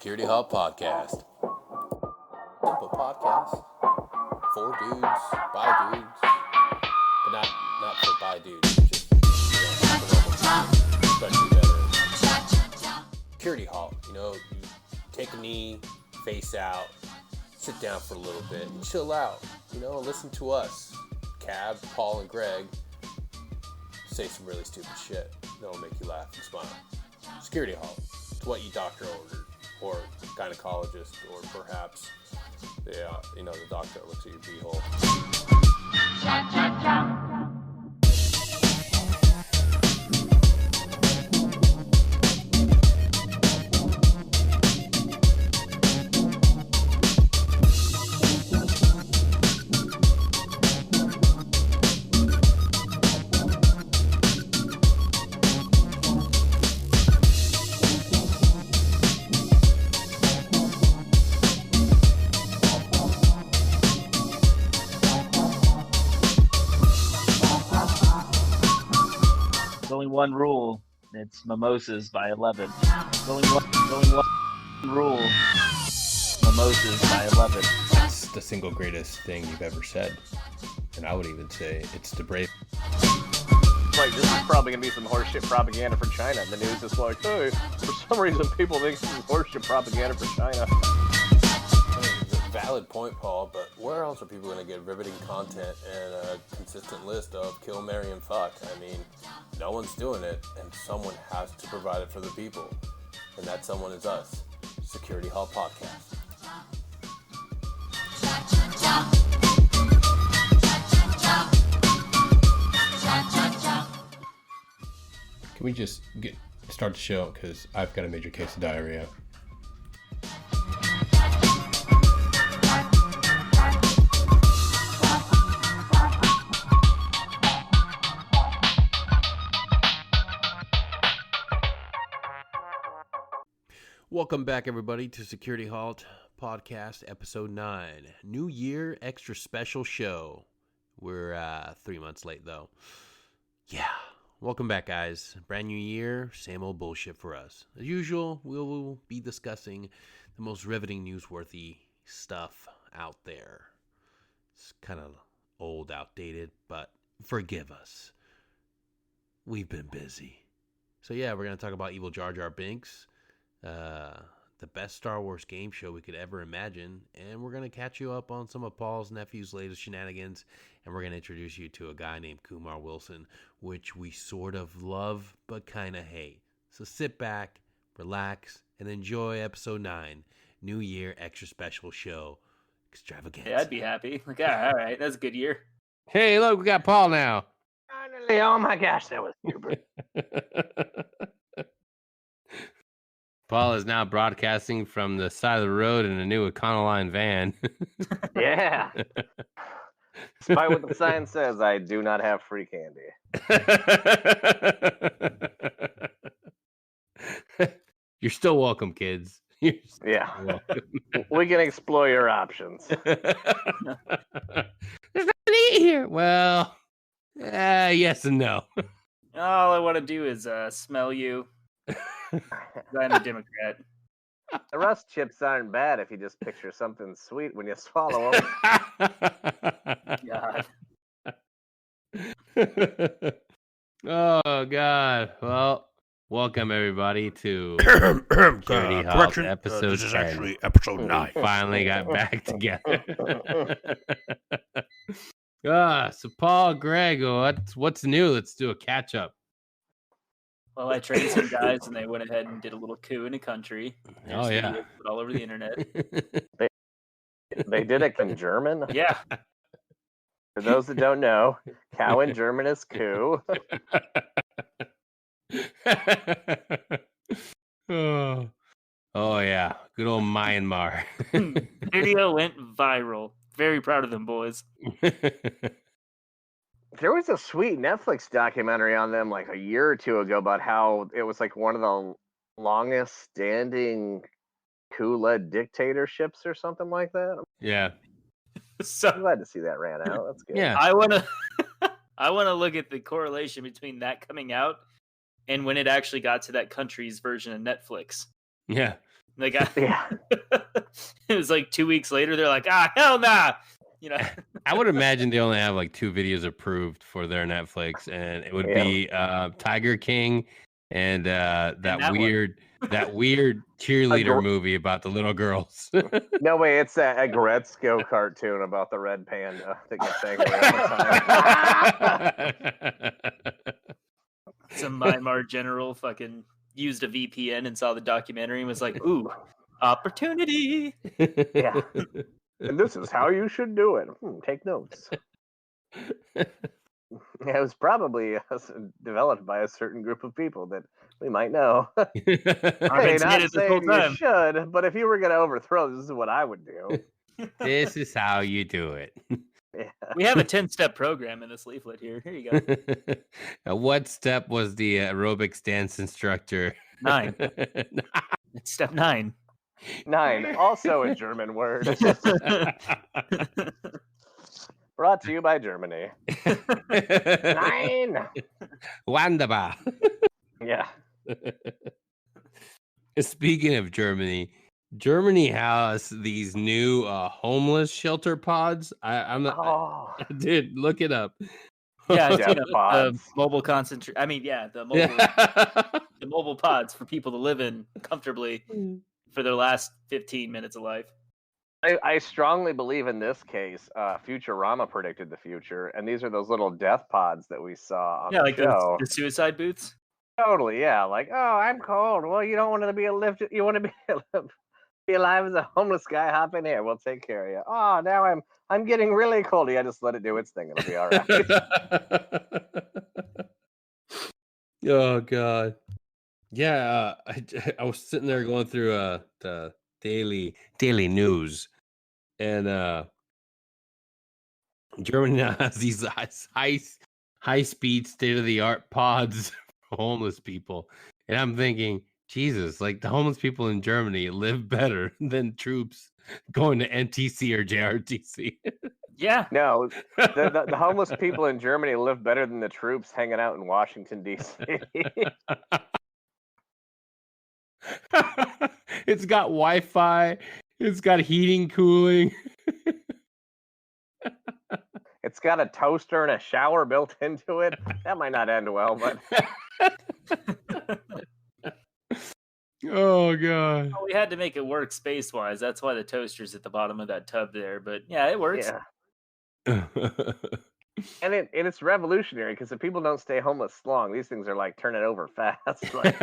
Security Halt Podcast. Simple podcast for dudes, by dudes, but not for by dudes, just especially veterans. Security Halt, you take a knee, face out, sit down for a little bit, and chill out. Listen to us, Cab, Paul, and Greg, say some really stupid shit that'll make you laugh and smile. Security Halt. It's what your doctor ordered, or gynecologist, or perhaps the doctor that looks at your beehole. One rule, it's mimosas by 11. Going one rule, mimosas by 11. That's the single greatest thing you've ever said. And I would even say it's the brave. Like, this is probably going to be some horseshit propaganda for China. The news is like, hey, for some reason people think this is horseshit propaganda for China. It's a valid point, Paul, but where else are people going to get riveting content and a consistent list of kill, marry, and fuck? I mean, no one's doing it, and someone has to provide it for the people. And that someone is us, Security Halt Podcast. Can we just start the show? Because I've got a major case of diarrhea. Welcome back, everybody, to Security Halt Podcast, Episode 9. New Year Extra Special Show. We're 3 months late, though. Yeah. Welcome back, guys. Brand new year, same old bullshit for us. As usual, we will be discussing the most riveting, newsworthy stuff out there. It's kind of old, outdated, but forgive us. We've been busy. So, yeah, we're going to talk about Evil Jar Jar Binks. The best Star Wars game show we could ever imagine, and we're going to catch you up on some of Paul's nephew's latest shenanigans, and we're going to introduce you to a guy named Kumar Wilson, which we sort of love but kind of hate. So sit back, relax, and enjoy Episode 9, New Year Extra Special Show Extravaganza. Yeah, I'd be happy. Like, all right, that's a good year. Hey, look, we got Paul now. Finally, oh my gosh, that was super. Paul is now broadcasting from the side of the road in a new Econoline van. Yeah. Despite what the sign says, I do not have free candy. You're still welcome, kids. Yeah. We can explore your options. There's nothing to eat here. Well, yes and no. All I want to do is smell you. I'm a Democrat. The rust chips aren't bad if you just picture something sweet when you swallow them. God. Oh, God. Well, welcome, everybody, to Security Halt episode this is 10. actually episode 9. We finally got back together. So Paul, Greg, what's new? Let's do a catch-up. Well, I trained some guys, and they went ahead and did a little coup in the country. Oh, yeah. Put all over the internet. They did it in German? Yeah. For those that don't know, cow in German is coup. Oh, yeah. Good old Myanmar. Video went viral. Very proud of them, boys. There was a sweet Netflix documentary on them like a year or two ago about how it was like one of the longest standing coup-led dictatorships or something like that. Yeah. So I'm glad to see that ran out. That's good. Yeah. I want to look at the correlation between that coming out and when it actually got to that country's version of Netflix. Yeah. Like, Yeah. it was like 2 weeks later. They're like, hell nah. You know, I would imagine they only have like 2 videos approved for their Netflix, and it would Yeah. be Tiger King and that that weird cheerleader movie about the little girls. No way, it's a Gretzko cartoon about the red panda that gets angry all the time. some Myanmar general fucking used a VPN and saw the documentary and was like, "Ooh, opportunity." Yeah. And this is how you should do it. Take notes. Yeah, it was probably developed by a certain group of people that we might know. I've Hey, been saying not it this whole saying you time. should, but if you were going to overthrow, this is what I would do. This is how you do it. Yeah. We have a 10-step program in this leaflet here. Here you go. What step was the aerobics dance instructor? 9. It's step 9. 9, also a German word. Brought to you by Germany. 9. Wunderbar. Yeah. Speaking of Germany, Germany has these new homeless shelter pods. I'm not, Oh, dude, look it up. Yeah, it's, Death the pods. mobile concentration. I mean, yeah, the mobile Yeah. the mobile pods for people to live in comfortably for their last 15 minutes of life. I strongly believe in this case, Futurama predicted the future, and these are those little death pods that we saw on Yeah, the like show. the suicide booths. Totally, yeah. Like, oh, I'm cold. Well, you don't want to be you want to be alive as a homeless guy. Hop in here. We'll take care of you. Oh, now I'm getting really cold. Yeah, just let it do its thing. It'll be all right. Oh God. Yeah, I was sitting there going through the daily news, and Germany now has these high speed state of the art pods for homeless people, and I'm thinking, Jesus, like the homeless people in Germany live better than troops going to NTC or JRTC. Yeah. No, the homeless people in Germany live better than the troops hanging out in Washington D.C. It's got Wi-Fi. It's got heating, cooling. It's got a toaster and a shower built into it. That might not end well, but Oh God. Well, we had to make it work space-wise. That's why the toaster's at the bottom of that tub there. But yeah, it works. yeah. And it's revolutionary because if people don't stay homeless long, these things are like turning over fast. Like,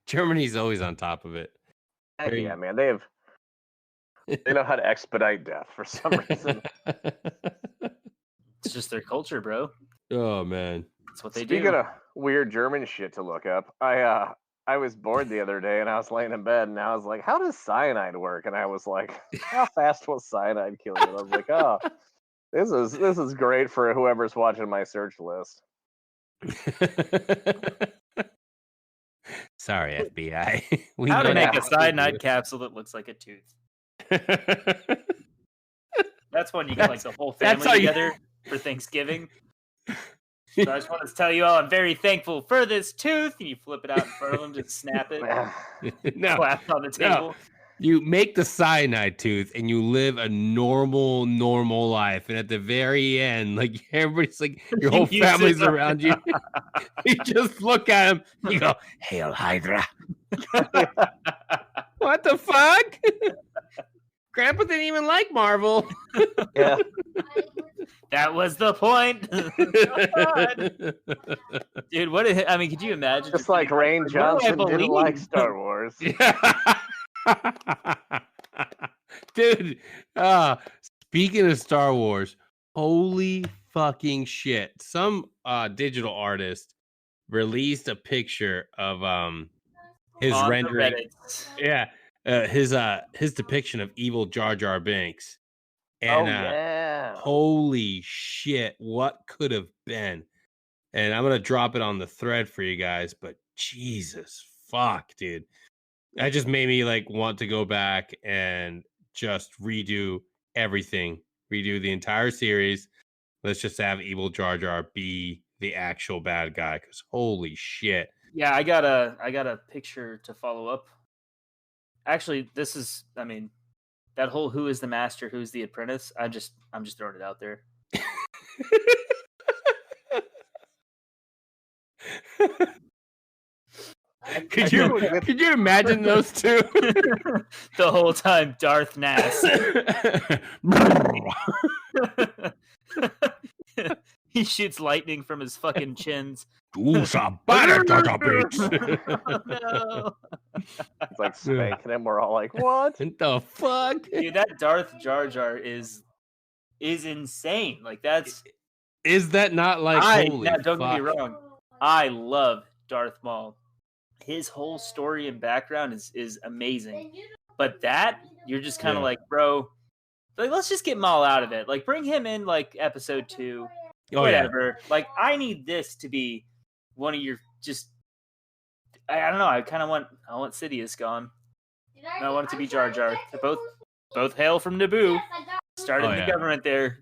Germany's always on top of it. heck yeah, man, they know how to expedite death for some reason. It's just their culture, bro. Oh man. That's what they Speaking do. of weird German shit to look up, I was bored the other day and I was laying in bed and I was like, how does cyanide work? And I was like, how fast will cyanide kill you? And I was like, oh, this is great for whoever's watching my search list. Sorry, FBI. How to know make how a to cyanide capsule that looks like a tooth. That's when you get like the whole That's family how you- together for Thanksgiving. So I just wanted to tell you all I'm very thankful for this tooth. And you flip it out in front of them, just snap it, No, clap on the table. you make the cyanide tooth and you live a normal life, and at the very end, like everybody's like your whole You use family's it. around you. You just look at him. You go, "Hail Hydra!" What the fuck? Grandpa didn't even like Marvel. Yeah. That was the point. Dude, I mean, could you imagine? Just like Rain Johnson didn't believe? like Star Wars. Dude, speaking of Star Wars, holy fucking shit. Some digital artist released a picture of his On the rendering. Reddit. Yeah. His depiction of evil Jar Jar Binks. And Oh yeah. holy shit, what could have been? And I'm gonna drop it on the thread for you guys, but Jesus fuck, dude. That just made me like want to go back and just redo everything, redo the entire series. Let's just have evil Jar Jar be the actual bad guy, because holy shit, Yeah, I got a picture to follow up. Actually, this is, I mean, that whole who is the master, who's the apprentice. I'm just throwing it out there. Could you imagine those two? The whole time, Darth Nass. He shoots lightning from his fucking chins. Do some butter, bitch. No. It's like spanking him. We're all like, what? What the fuck? Dude, that Darth Jar Jar is insane. Like, that's... Is that not like, holy don't fuck. get me wrong. I love Darth Maul. His whole story and background is amazing. But that, you're just kind of like, bro, like, let's just get Maul out of it. Like, bring him in, like, episode 2. Whatever. Yeah. Like, I need this to be one of your just... I don't know. I want Sidious gone. And I want it to be Jar Jar. They're both hail from Naboo. Started in the government there.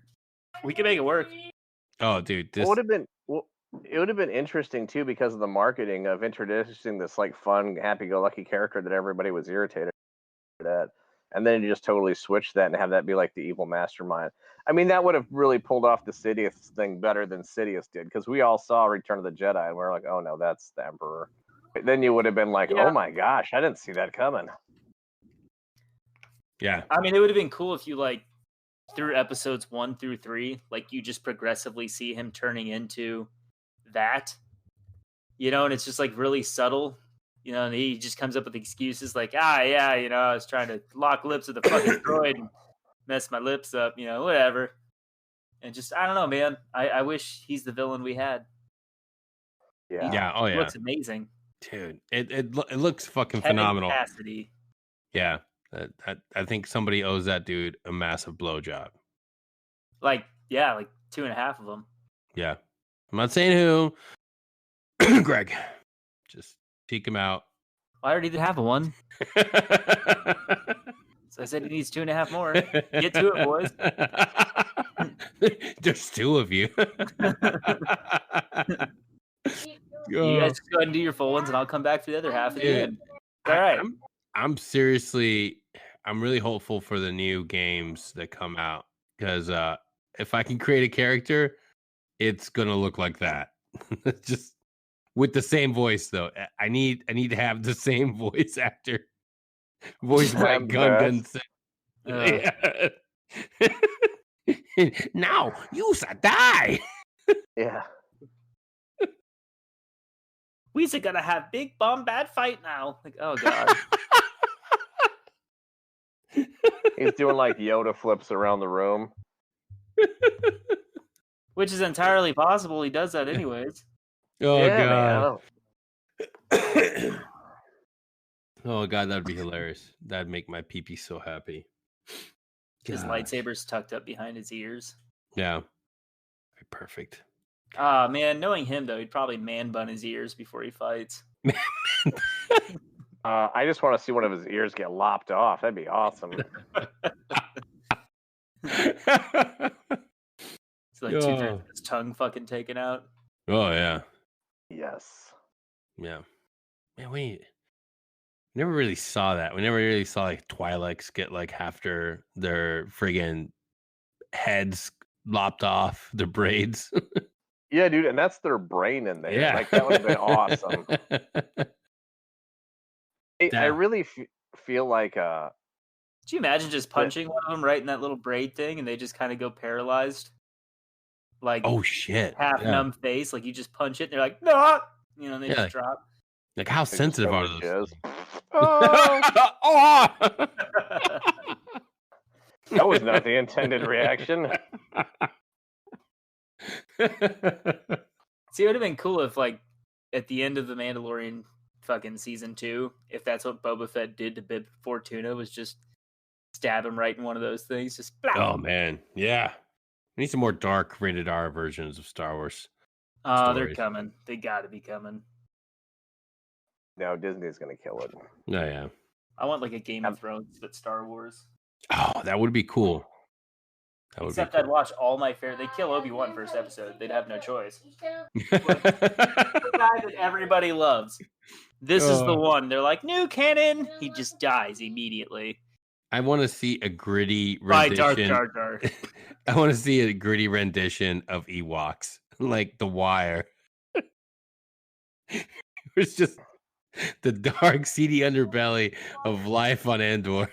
We can make it work. Oh, dude, this would have been. Well, it would have been interesting too because of the marketing of introducing this like fun, happy-go-lucky character that everybody was irritated at, and then you just totally switch that and have that be like the evil mastermind. I mean, that would have really pulled off the Sidious thing better than Sidious did because we all saw Return of the Jedi and we were like, oh no, that's the Emperor. Then you would have been like, oh my gosh, I didn't see that coming. Yeah. I mean, it would have been cool if you, like, through episodes 1 through 3, like, you just progressively see him turning into that, you know, and it's just, like, really subtle, you know, and he just comes up with excuses like, yeah, you know, I was trying to lock lips with the fucking droid and mess my lips up, you know, whatever. And just, I don't know, man. I wish he's the villain we had. Yeah. Oh, yeah. It looks amazing. Dude, it looks fucking phenomenal. Cassidy. Yeah. I think somebody owes that dude a massive blowjob. Like 2.5 of them. Yeah. I'm not saying who. Greg. Just cheek him out. Well, I already did have one. So I said he needs 2.5 more. Get to it, boys. There's 2 of you. You guys just go ahead and do your full ones, and I'll come back for the other half at the end. All right. I'm really hopeful for the new games that come out because if I can create a character, it's gonna look like that. Just with the same voice, though. I need to have the same voice actor, voice by Gungan. Now you shall die. Yeah. We's gonna have big bomb bad fight now. Like, oh god. He's doing like Yoda flips around the room. Which is entirely possible. He does that anyways. Oh yeah, god. Oh god, that'd be hilarious. That'd make my pee-pee so happy. His lightsaber's tucked up behind his ears. Yeah. Perfect. Ah, man, knowing him though, he'd probably man bun his ears before he fights. I just want to see one of his ears get lopped off. That'd be awesome. It's like 2/3 of his tongue fucking taken out. Oh yeah. Yes. Yeah. Man, we never really saw that. We never really saw like Twi'leks get like half their friggin' heads lopped off, their braids. Yeah, dude, and that's their brain in there. Yeah. Like, that would have been awesome. I really feel like... Could you imagine just punching one of them right in that little braid thing and they just kind of go paralyzed? Like, oh, shit. Half numb face. Like, you just punch it and they're like, no! You know, and they just drop. Like, how sensitive are those? Oh! That was not the intended reaction. See, it would have been cool if, like, at the end of the Mandalorian fucking season 2, if that's what Boba Fett did to Bib Fortuna, was just stab him right in one of those things. Just blah. Oh man, yeah. We need some more dark rated R versions of Star Wars. Oh, they're coming. They got to be coming. No, Disney's gonna kill it. Oh yeah. I want like a Game of Thrones but Star Wars. Oh, that would be cool. Except I'd watch all my fair. They'd kill Obi-Wan first episode. They'd have no choice. The guy that everybody loves. This is the one. They're like, new canon. He just dies immediately. I want to see a gritty By rendition. Darth Jar Jar. I want to see a gritty rendition of Ewoks, like The Wire. It's just the dark, seedy underbelly of life on Endor.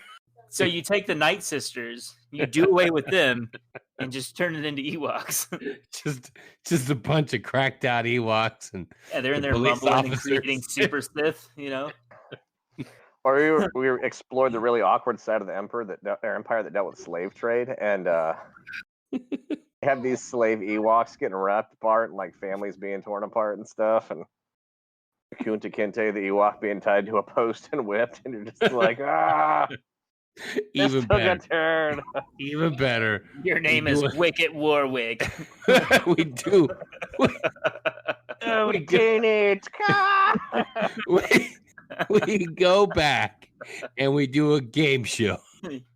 So you take the Night Sisters, you do away with them, and just turn it into Ewoks. just a bunch of cracked out Ewoks, and they're in there mumbling and creating super Sith, you know. Or we explored the really awkward side of the empire that dealt with slave trade, and have these slave Ewoks getting ripped apart and like families being torn apart and stuff, and Kunta Kinte, the Ewok, being tied to a post and whipped, and you're just like, even better. Turn. Even better. Your name is Wicket Warwick. We do. We go back and we do a game show.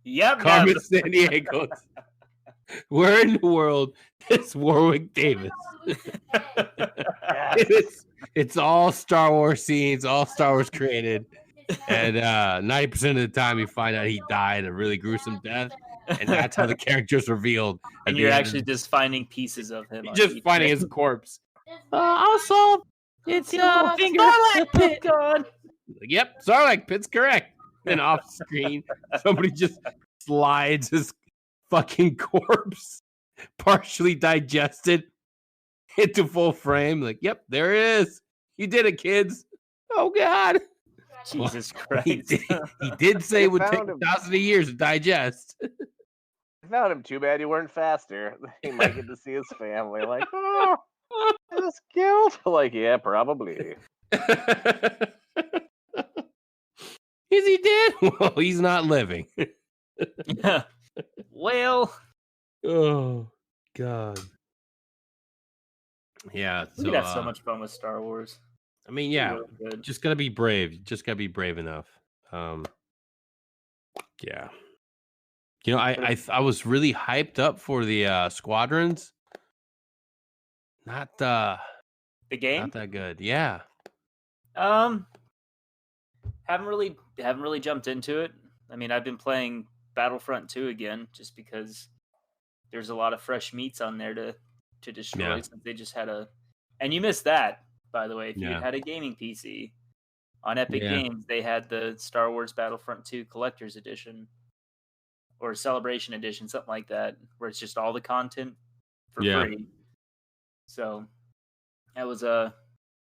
Yep. Carmen San Diego. Where in the world is Warwick Davis? It's all Star Wars scenes, all Star Wars created. And 90% of the time you find out he died a really gruesome death. And that's how the character's revealed. And you're actually just finding pieces of him. Just finding his corpse. Also, it's Starlight Pit gone. Yep, Starlight Pit's correct. And off screen, somebody just slides his fucking corpse, partially digested, into full frame. Like, yep, there it is. You did it, kids. Oh, God. Jesus Christ. He did say it would take 1,000 years to digest. I found him. Too bad you weren't faster. He might get to see his family. Like, oh, he was killed. Like, yeah, probably. Is he dead? Well, he's not living. Well. Oh, God. Yeah. We could have so much fun with Star Wars. I mean, yeah, just gotta be brave. Just gotta be brave enough. Yeah. You know, I was really hyped up for the Squadrons. Not the game. Not that good. Yeah. Haven't really jumped into it. I mean, I've been playing Battlefront 2 again just because there's a lot of fresh meats on there to destroy. Since they just had and you missed that. By the way, if you had a gaming PC on Epic Games, they had the Star Wars Battlefront 2 Collector's Edition or Celebration Edition, something like that, where it's just all the content for free. So that was I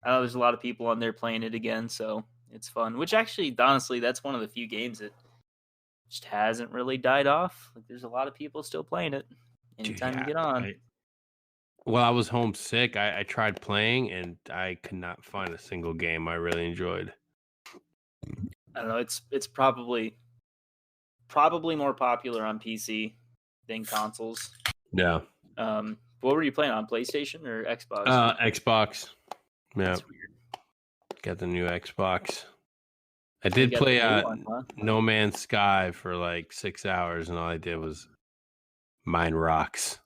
know there's a lot of people on there playing it again, so it's fun. Which actually, honestly, that's one of the few games that just hasn't really died off. Like, there's a lot of people still playing it anytime you get on. Well, I was homesick. I tried playing, and I could not find a single game I really enjoyed. I don't know. It's probably more popular on PC than consoles. Yeah. What were you playing on, PlayStation or Xbox? Xbox. Yeah. That's weird. Got the new Xbox. I did play No Man's Sky for like 6 hours, and all I did was mine rocks.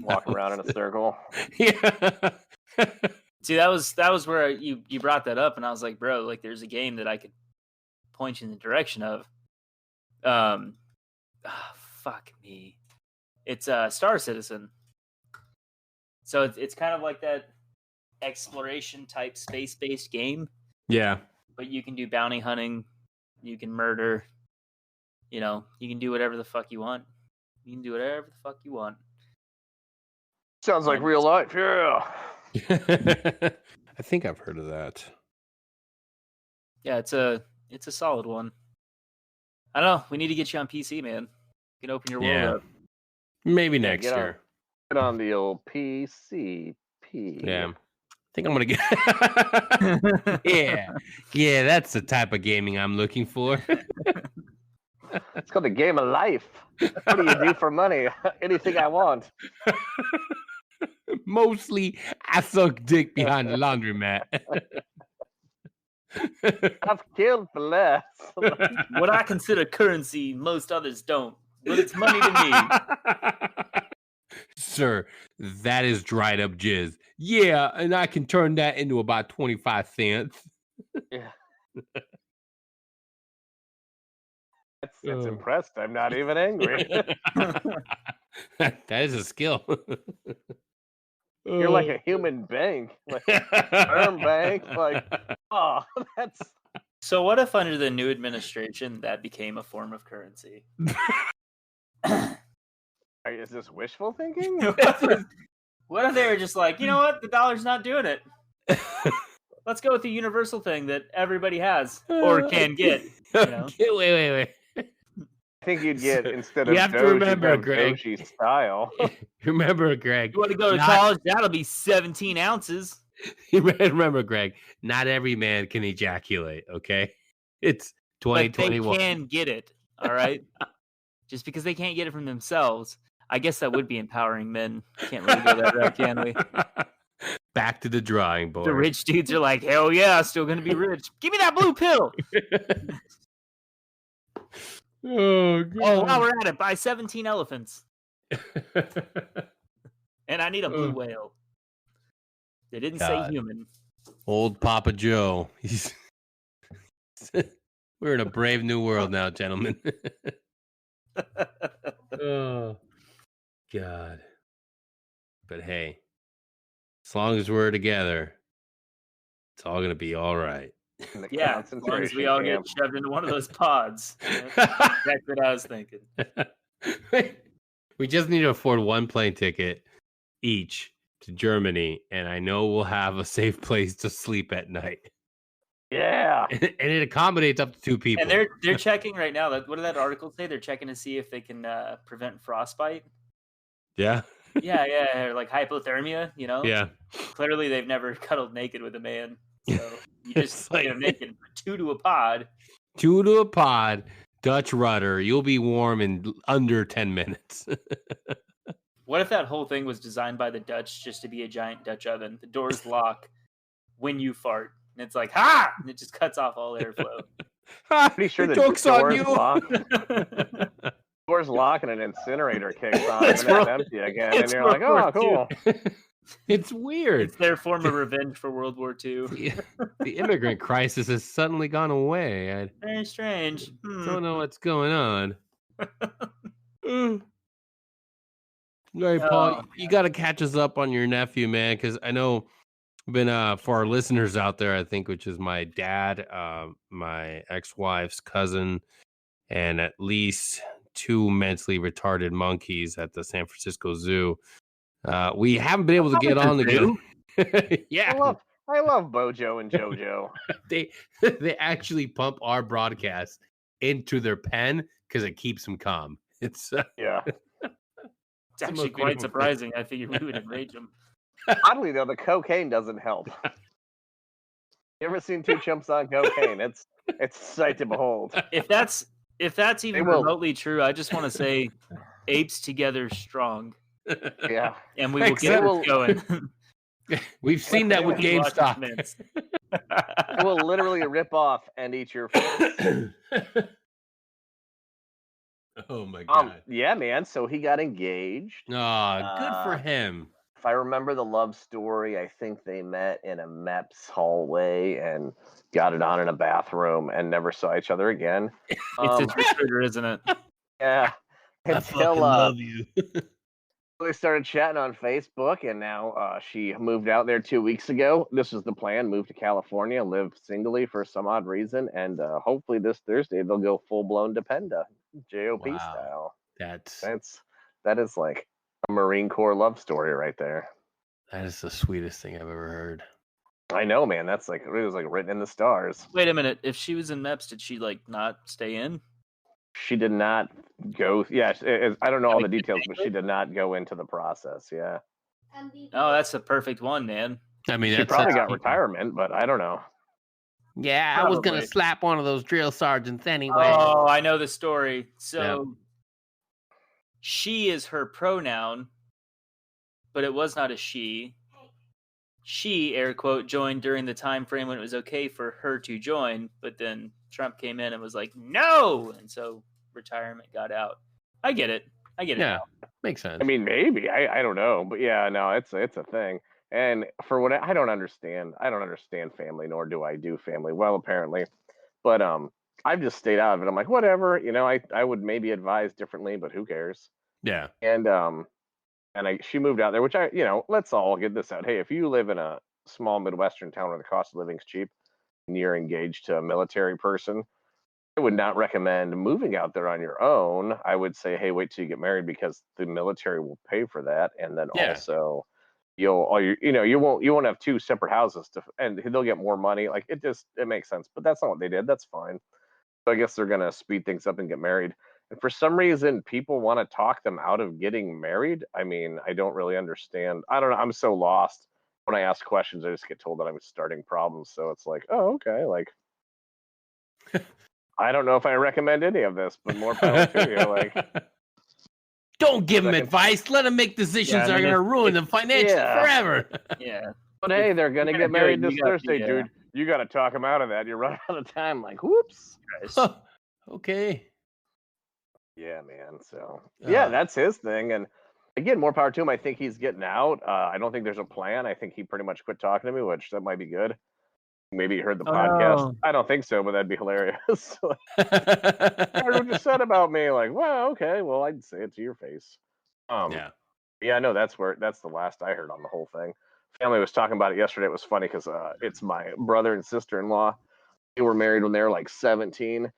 Walk around in a circle. Yeah. See, that was where you brought that up, and I was like, bro, like there's a game that I could point you in the direction of. Fuck me. It's Star Citizen. So it's kind of like that exploration type space-based game. Yeah. But you can do bounty hunting, you can murder, you can do whatever the fuck you want. You can do whatever the fuck you want. Sounds like real life, yeah. I think I've heard of that. Yeah, it's a solid one. I don't know. We need to get you on PC, man. You can open your world up. Maybe next year. Get on the old PCP. Yeah. I think I'm gonna get. Yeah, that's the type of gaming I'm looking for. It's called the game of life. What do you do for money? Anything I want. Mostly, I suck dick behind the laundromat. I've killed for less. What I consider currency, most others don't. But it's money to me. Sir, that is dried up jizz. Yeah, and I can turn that into about 25 cents. Yeah. That's impressed. I'm not even angry. That is a skill. You're like a human bank, like sperm bank. Like, oh, that's. So what if under the new administration that became a form of currency? Is this wishful thinking? What if they were just like, you know what, the dollar's not doing it. Let's go with the universal thing that everybody has or can get. You know? Wait. I think you'd get, instead you of have to Doge, remember, you'd have Greg. Doji style. Remember, Greg. You want to go to college? That'll be 17 ounces. Remember, Greg, not every man can ejaculate, okay? It's 2021. But they can get it, all right? Just because they can't get it from themselves. I guess that would be empowering men. Can't really go that route, can we? Back to the drawing board. The rich dudes are like, hell yeah, still going to be rich. Give me that blue pill. Oh, God. Oh, while we're at it, buy 17 elephants. And I need a blue whale. They didn't say human. Old Papa Joe. We're in a brave new world now, gentlemen. Oh, God. But hey, as long as we're together, it's all going to be all right. Yeah, as long as we all get shoved into one of those pods. That's what I was thinking. We just need to afford one plane ticket each to Germany, and I know we'll have a safe place to sleep at night. Yeah. And it accommodates up to 2 people. And they're checking right now. What did that article say? They're checking to see if they can prevent frostbite. Yeah. Yeah, like hypothermia, you know? Yeah. Clearly they've never cuddled naked with a man. So you just get them naked, 2 to a pod. 2 to a pod, Dutch rudder. You'll be warm in under 10 minutes. What if that whole thing was designed by the Dutch just to be a giant Dutch oven? The doors lock when you fart. And it's like, ha! And it just cuts off all airflow. Pretty sure the joke's on you. Doors lock and an incinerator kicks on and then it's empty again. And you're like, oh, cool. It's weird. It's their form of revenge for World War II. The immigrant crisis has suddenly gone away. Very strange. Don't know what's going on. All right, Paul, you got to catch us up on your nephew, man, because I know been for our listeners out there, I think, which is my dad, my ex-wife's cousin, and at least 2 mentally retarded monkeys at the San Francisco Zoo. We haven't been able to get on together. Yeah, I love Bojo and Jojo. They actually pump our broadcast into their pen because it keeps them calm. It's yeah. It's actually quite surprising. I figured we would enrage them. Oddly, though, the cocaine doesn't help. You ever seen 2 chumps on cocaine? It's a sight to behold. If that's even remotely true, I just want to say, apes together strong. Yeah, and we will get it going. We've seen that with GameStop. It will literally rip off and eat your face. Oh my God! Yeah, man. So he got engaged. Oh, good for him. If I remember the love story, I think they met in a MEPS hallway and got it on in a bathroom and never saw each other again. It's a recruiter, isn't it? Yeah. Until love you. They started chatting on Facebook, and now she moved out there 2 weeks ago. This was the plan: move to California, live singly for some odd reason, and hopefully this Thursday they'll go full blown Dependa, JOP style. That is like a Marine Corps love story right there. That is the sweetest thing I've ever heard. I know, man. That's like, it was like written in the stars. Wait a minute. If she was in MEPS, did she like not stay in? She did not go. Yeah, I don't know all the details, but she did not go into the process. Yeah. Oh, that's the perfect one, man. I mean, she probably got retirement, but I don't know. Yeah, probably. I was gonna slap one of those drill sergeants anyway. Oh, I know the story. So she is her pronoun, but it was not a she. She, air quote, joined during the time frame when it was okay for her to join, but then Trump came in and was like, no! And so retirement got out. I get it. I get it. Yeah, Now. makes sense. I mean, maybe I don't know, but yeah, no, it's a thing. And for what I don't understand family, nor do I do family well, apparently. But I've just stayed out of it. I'm like, whatever, I would maybe advise differently, but who cares? Yeah. And she moved out there, which let's all get this out. Hey, if you live in a small Midwestern town where the cost of living is cheap and you're engaged to a military person, I would not recommend moving out there on your own. I would say, hey, wait till you get married because the military will pay for that, and then also you won't have two separate houses and they'll get more money. Like it makes sense, but that's not what they did. That's fine. So I guess they're gonna speed things up and get married. And for some reason, people want to talk them out of getting married. I mean, I don't really understand. I don't know. I'm so lost. When I ask questions, I just get told that I'm starting problems. So it's like, oh, okay. Like, I don't know if I recommend any of this, but more power to you. Like, don't give them advice. Let them make decisions that are going to ruin them financially forever. Yeah. But hey, they're going to get married this Thursday, dude. You got to talk them out of that. You're running out of time. Like, whoops. Okay. Yeah, man. So, yeah, that's his thing. And again, more power to him. I think he's getting out. I don't think there's a plan. I think he pretty much quit talking to me, which that might be good. Maybe he heard the podcast. No. I don't think so, but that'd be hilarious. I heard what you said about me. Like, well, okay. Well, I'd say it to your face. Yeah, no, that's the last I heard on the whole thing. Family was talking about it yesterday. It was funny because it's my brother and sister-in-law. They were married when they were like 17.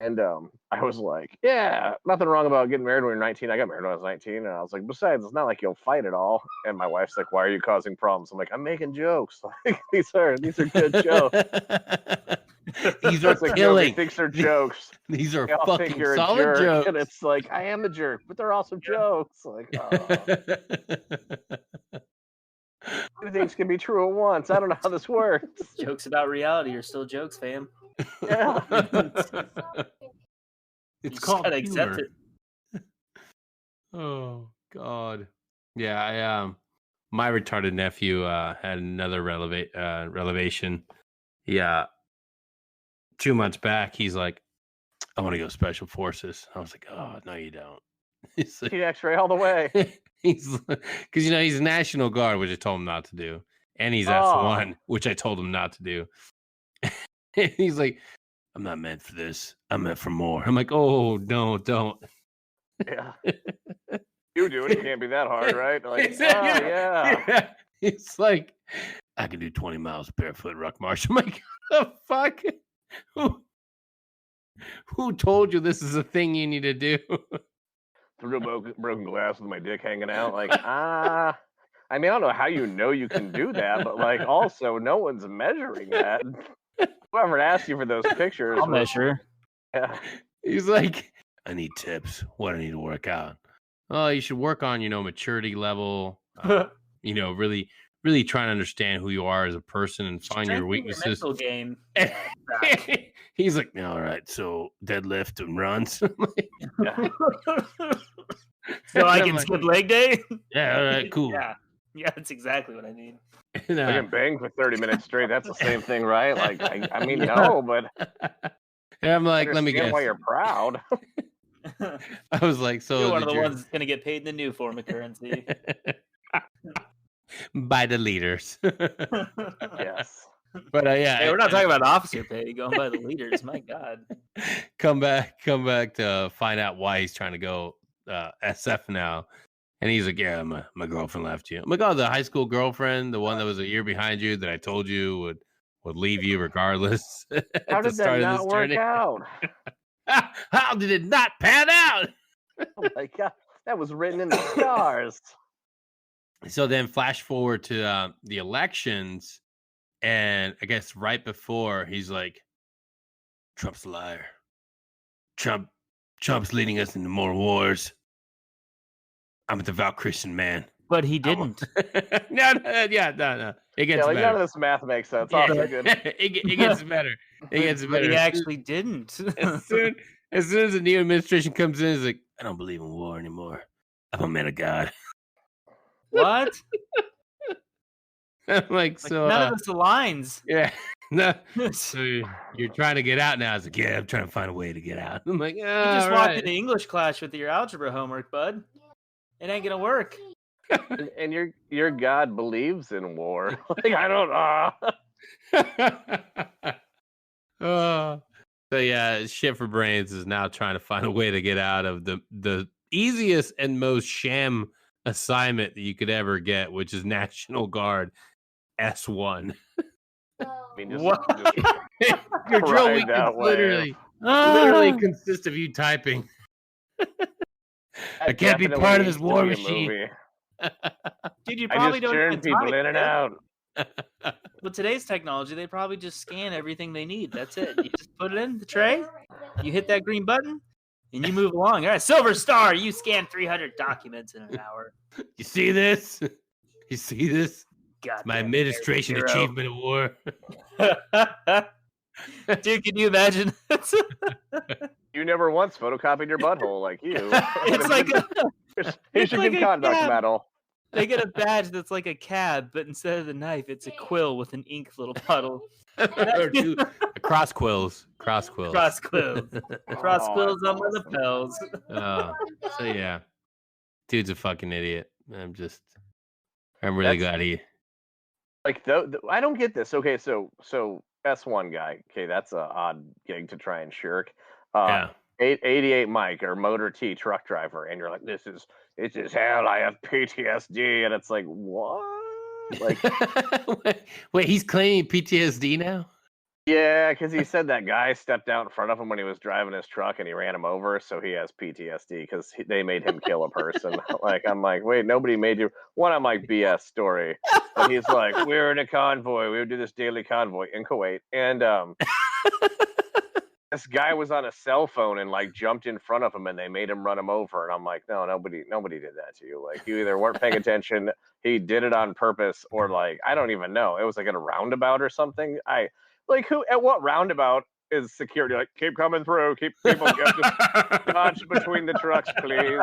And I was like, yeah, nothing wrong about getting married when you're 19. I got married when I was 19. And I was like, besides, it's not like you'll fight at all. And my wife's like, why are you causing problems? I'm like, I'm making jokes. Like, these are good jokes. These are killing. He thinks they're jokes. These are They all fucking think you're solid a jerk. jokes. And it's like, I am a jerk, but they're also jokes. Like, two things can be true at once. I don't know how this works. Jokes about reality are still jokes, fam. Yeah. It's called gotta accept it. Oh God. Yeah, my retarded nephew had another revelation. Yeah. 2 months back, he's like, I want to go special forces. I was like, oh no, you don't. He's like, X-ray all the way. He's because he's National Guard, which I told him not to do, and he's S1, which I told him not to do. He's like, I'm not meant for this. I'm meant for more. I'm like, oh no, don't. Yeah. You do it. It can't be that hard, right? Like, yeah. It's like, I can do 20 miles barefoot ruck march. I'm like, the fuck? Who told you this is a thing you need to do? Through broken glass with my dick hanging out. Like, I mean, I don't know how you know you can do that, but like, also, no one's measuring that. Whoever asked you for those pictures, I'll measure. Yeah. He's like, I need tips. What do I need to work out? Oh, you should work on, maturity level. Really, really trying to understand who you are as a person and find your weaknesses. Mental game. He's like, all right, so deadlift and runs. So I can skip leg day? Yeah, all right, cool. Yeah, that's exactly what I need. I can bang for 30 minutes straight. That's the same thing, right? Like, I mean, no, but I'm like, let me guess. Why you're proud? I was like, so you're one of the ones that's going to get paid in the new form of currency. By the leaders. Yes. But hey, we're not talking about officer pay. Going by the leaders. My God. Come back to find out why he's trying to go SF now. And he's like, yeah, my girlfriend left you. I'm like, oh, the high school girlfriend, the one that was a year behind you that I told you would leave you regardless. How did that not work out? How did it not pan out? Oh my God, that was written in the stars. So then flash forward to the elections, and I guess right before, he's like, Trump's a liar. Trump's leading us into more wars. I'm a devout Christian man. But he didn't. No. It gets better. None of this math makes sense. Also good. It gets better. It gets better. But he actually didn't. As soon as the new administration comes in, he's like, I don't believe in war anymore. I'm a man of God. What? I'm like, so none of this aligns. Yeah. No, so you're trying to get out now. I was like, yeah, I'm trying to find a way to get out. I'm like, You just all walked right. into English class with your algebra homework, bud. It ain't gonna work. And your God believes in war. Like I don't So yeah, shit for brains is now trying to find a way to get out of the easiest and most sham assignment that you could ever get, which is National Guard S1. I mean, just Your drill ride week that is wave. literally consists of you typing. I That can't be definitely part of needs this to war be a machine. movie. Dude, you I probably just don't turn even people type, in and man. out. With today's technology, they probably just scan everything they need. That's it. You just put it in the tray, you hit that green button, and you move along. All right, Silver Star, you scan 300 documents in an hour. You see this? You see this? God, My administration achievement award. Dude, can you imagine? You never once photocopied your butthole like you. It's like Here's your like good a conduct cab. medal. They get a badge that's like a cab, but instead of the knife, it's a quill with an ink little puddle. Or two cross quills. Cross quills. Cross quills. Cross Oh, quills that's on my awesome. lapels. So yeah. Dude's a fucking idiot. I'm really glad he Like I don't get this. Okay, so S1 guy. Okay, that's a odd gig to try and shirk. yeah. 88 Mike or Motor T truck driver, and you're like, this is hell. I have PTSD, and it's like, what? Like, Wait, he's claiming PTSD now? yeah, because he said that guy stepped out in front of him when he was driving his truck, and he ran him over, so he has PTSD because they made him kill a person. Like, I'm like, wait, nobody made you. One, I'm like, BS story. But he's like, we're in a convoy. We would do this daily convoy in Kuwait, and this guy was on a cell phone and like jumped in front of him, and they made him run him over. And I'm like, no, nobody did that to you. Like, you either weren't paying attention, he did it on purpose, or like, I don't even know. It was like at a roundabout or something. Like, who at what roundabout is security like, keep coming through, keep people dodge between the trucks, please?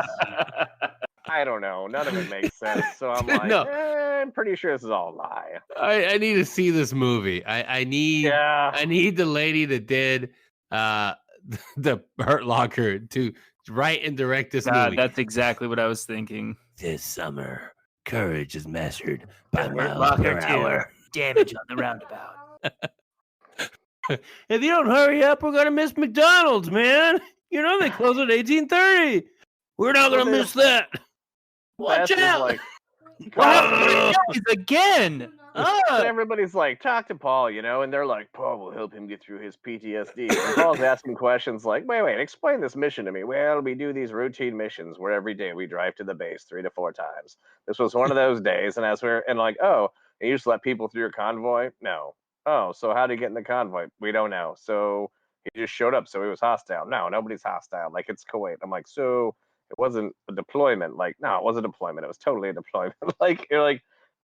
I don't know. None of it makes sense. So I'm like, No. I'm pretty sure this is all a lie. I need to see this movie. I need the lady that did the Hurt Locker to write and direct this movie. That's exactly what I was thinking. This summer, courage is measured by miles Locker per 2, hour. damage on the roundabout. If you don't hurry up, we're gonna miss McDonald's, man. You know they close at 18:30. We're not gonna miss that. Watch out! Like, Guys, again. and everybody's like, talk to Paul, and they're like, Paul will help him get through his PTSD. And Paul's asking questions like, wait, explain this mission to me. Well, we do these routine missions where every day we drive to the base 3 to 4 times. This was one of those days, and and you just let people through your convoy? No. Oh, so how did he get in the convoy? We don't know. So he just showed up, so he was hostile. No, nobody's hostile. Like, it's Kuwait. I'm like, so it wasn't a deployment. Like, no, it wasn't a deployment. It was totally a deployment. Like, you're like,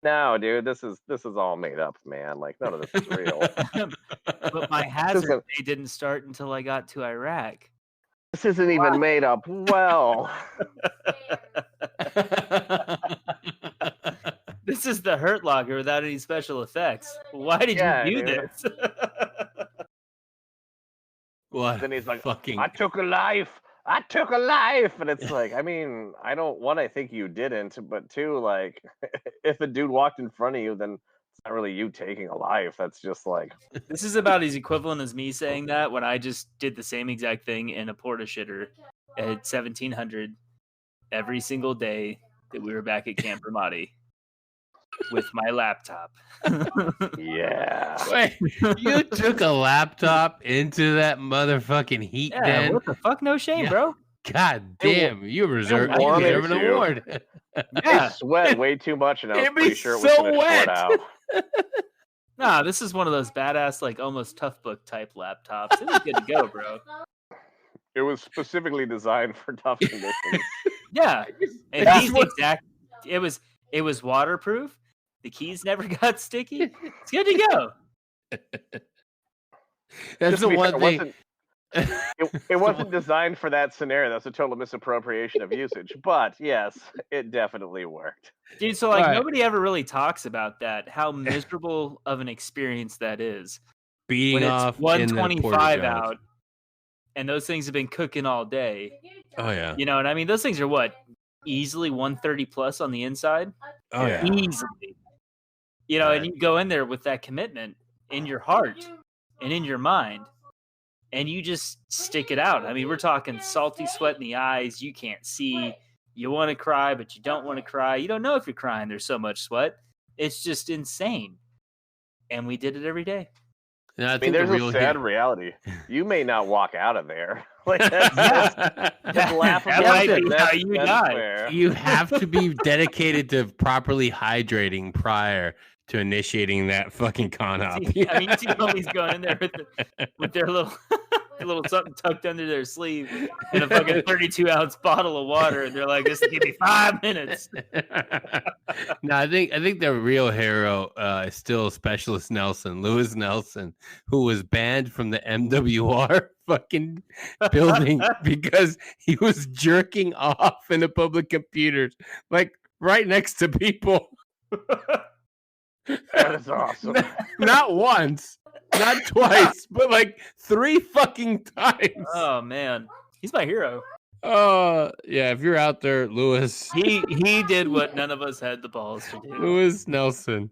no, dude, this is all made up, man. Like, none of this is real. But my hazard pay didn't start until I got to Iraq. This isn't even made up. Well, this is the Hurt Locker without any special effects. Why did you do this? What? Then he's like, fucking... I took a life. And it's like, I mean, I think you didn't, but two, like, if a dude walked in front of you, then it's not really you taking a life. That's just like... This is about as equivalent as me saying that when I just did the same exact thing in a porta shitter at 1700 every single day that we were back at Camp Ramadi with my laptop. Yeah. Wait, you took a laptop into that motherfucking heat den? What the fuck? No shame, bro. God damn, you deserve an to. award. I sweat way too much, and I was pretty sure it was so going to short out. Nah, this is one of those badass, like almost tough book type laptops. It was good to go, bro. It was specifically designed for tough conditions. Yeah, and it was waterproof. The keys never got sticky. It's good to go. That's the one thing. It wasn't designed for that scenario. That's a total misappropriation of usage. But yes, it definitely worked. Dude, so like nobody ever really talks about that, how miserable of an experience that is. beating when off it's in the 125 porta johns. out, and those things have been cooking all day. Oh yeah. You know what I mean? Those things are what? Easily 130 plus on the inside. Oh yeah. Easily. You know, and you go in there with that commitment in your heart and in your mind, and you just stick it out. I mean, we're talking salty sweat in the eyes. You can't see. You want to cry, but you don't want to cry. You don't know if you're crying. There's so much sweat. It's just insane. And we did it every day. And I mean, there's a sad reality. You may not walk out of there. Like that's laughable. That might be how you die. You have to be dedicated to properly hydrating prior to initiating that fucking con op. I mean, you see homies going in there with their little something tucked under their sleeve and a fucking 32-ounce bottle of water, and they're like, "This will give me 5 minutes." No, I think the real hero is still Specialist Nelson, Lewis Nelson, who was banned from the MWR fucking building because he was jerking off in the public computers, like right next to people. That is awesome. Not once, not twice, but like 3 fucking times. Oh man, he's my hero. Yeah, if you're out there, Lewis. He did what none of us had the balls to do. Lewis Nelson.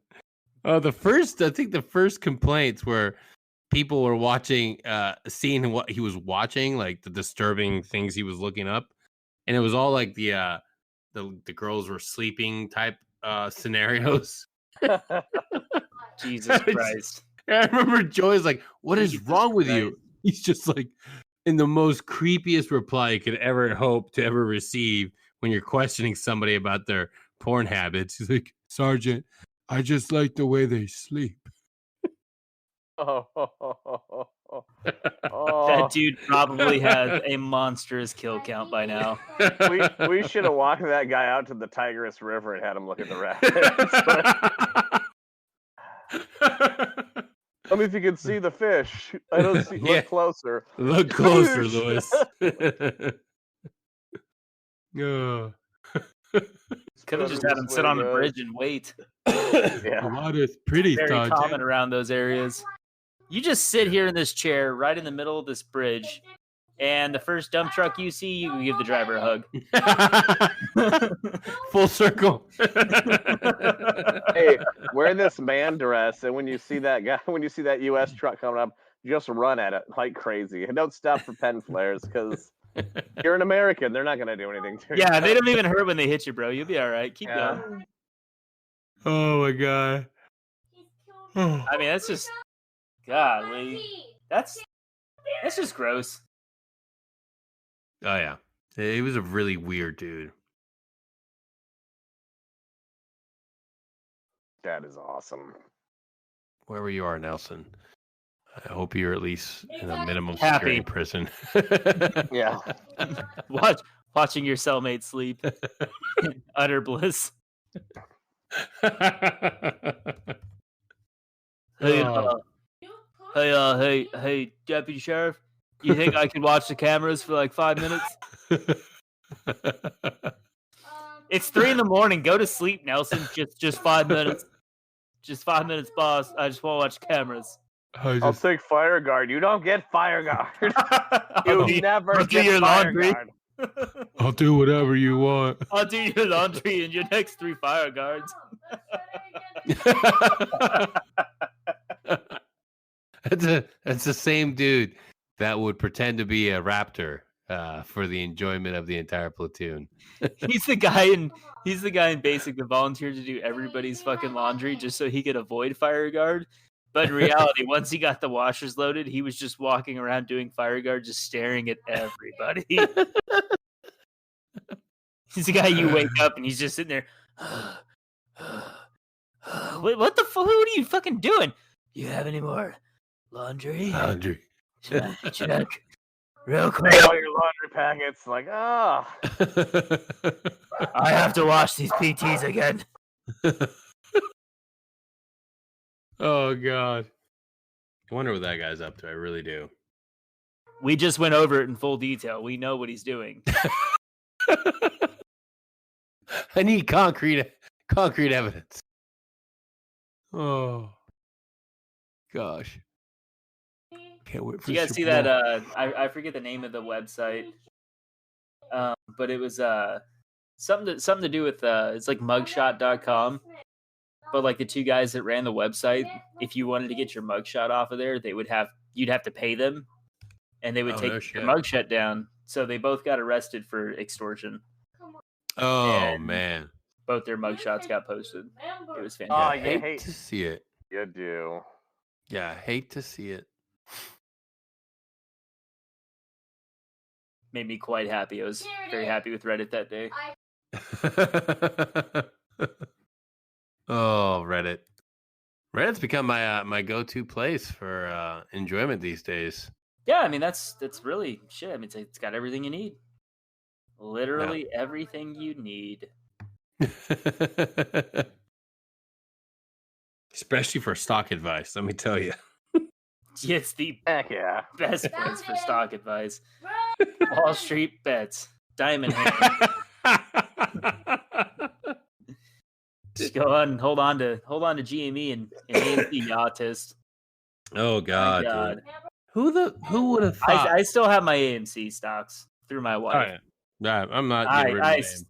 I think the first complaints were people were watching, seeing what he was watching, like the disturbing things he was looking up, and it was all like the girls were sleeping type scenarios. Jesus Christ! I remember Joey's like, "What is wrong with you?" He's just like, in the most creepiest reply you could ever hope to ever receive when you're questioning somebody about their porn habits. He's like, "Sergeant, I just like the way they sleep." That dude probably has a monstrous kill count by now. We should have walked that guy out to the Tigris River and had him look at the rapids. Tell me if you can see the fish. I don't see. Look closer. Look closer, Lewis. Oh. Could have just had him sit on the bridge and wait. Yeah, a lot of pretty very common around those areas. You just sit here in this chair right in the middle of this bridge, and the first dump truck you see, you give the driver a hug. Full circle. Hey, wear this man dress, and when you see that U.S. truck coming up, just run at it like crazy, and don't stop for pen flares because you're an American. They're not going to do anything to you. Yeah, they don't even hurt when they hit you, bro. You'll be all right. Keep going. Oh my god. I mean, that's just. Golly, that's just gross. Oh yeah, he was a really weird dude. That is awesome. Wherever you are, Nelson, I hope you're at least in a minimum security prison. Yeah, watching your cellmate sleep, utter bliss. Hey, Deputy Sheriff, you think I could watch the cameras for like 5 minutes? It's 3 a.m. Go to sleep, Nelson. Just 5 minutes. Just 5 minutes, boss. I just want to watch cameras. I'll take fire guard. You don't get fire guard. You never I'll get do your fire laundry. guard. I'll do whatever you want. I'll do your laundry and your next 3 fire guards. That's the same dude that would pretend to be a raptor for the enjoyment of the entire platoon. He's the guy in basic that volunteered to do everybody's fucking laundry just so he could avoid fire guard. But in reality, once he got the washers loaded, he was just walking around doing fire guard, just staring at everybody. He's the guy you wake up and he's just sitting there. What the fuck? What are you fucking doing? You have any more laundry? Check. Real quick. All your laundry packets, like, I have to wash these PTs again. Oh god. I wonder what that guy's up to. I really do. We just went over it in full detail. We know what he's doing. I need concrete evidence. Oh gosh. Can't wait for Did you guys see that? I forget the name of the website, but it was something to do with it's like mugshot.com. But like the two guys that ran the website, if you wanted to get your mugshot off of there, you'd have to pay them, and they would take your mugshot down. So they both got arrested for extortion. Oh, and man. Both their mugshots got posted. It was Oh, fantastic. you hate to see it. You do. Yeah, hate to see it. Made me quite happy. I was very happy with Reddit that day. Oh, Reddit. Reddit's become my go-to place for enjoyment these days. Yeah, I mean that's really shit. I mean it's got everything you need. Literally everything you need. Especially for stock advice, let me tell you. It's the Heck yeah. best place for stock advice. Wall Street bets. Diamond hand. Just go on and hold on to GME and AMC, you autist. Oh God. Dude. Who would have thought? I still have my AMC stocks through my wife. Yeah, I'm not getting rid of AMC.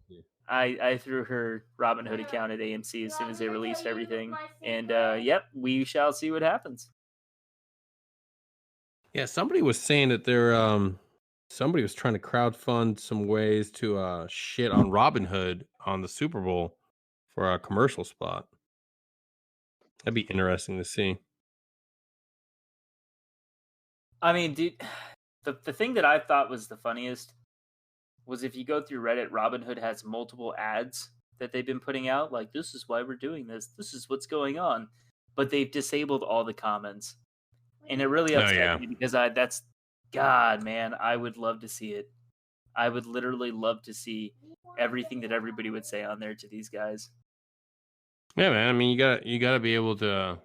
I threw her Robinhood account at AMC as soon as they released everything. And yep, we shall see what happens. Yeah, somebody was saying that somebody was trying to crowdfund some ways to shit on Robinhood on the Super Bowl for a commercial spot. That'd be interesting to see. I mean, dude, the thing that I thought was the funniest was if you go through Reddit, Robinhood has multiple ads that they've been putting out. Like, this is why we're doing this. This is what's going on. But they've disabled all the comments. And it really upset me because God, man, I would love to see it. I would literally love to see everything that everybody would say on there to these guys. Yeah, man. I mean, you gotta be able to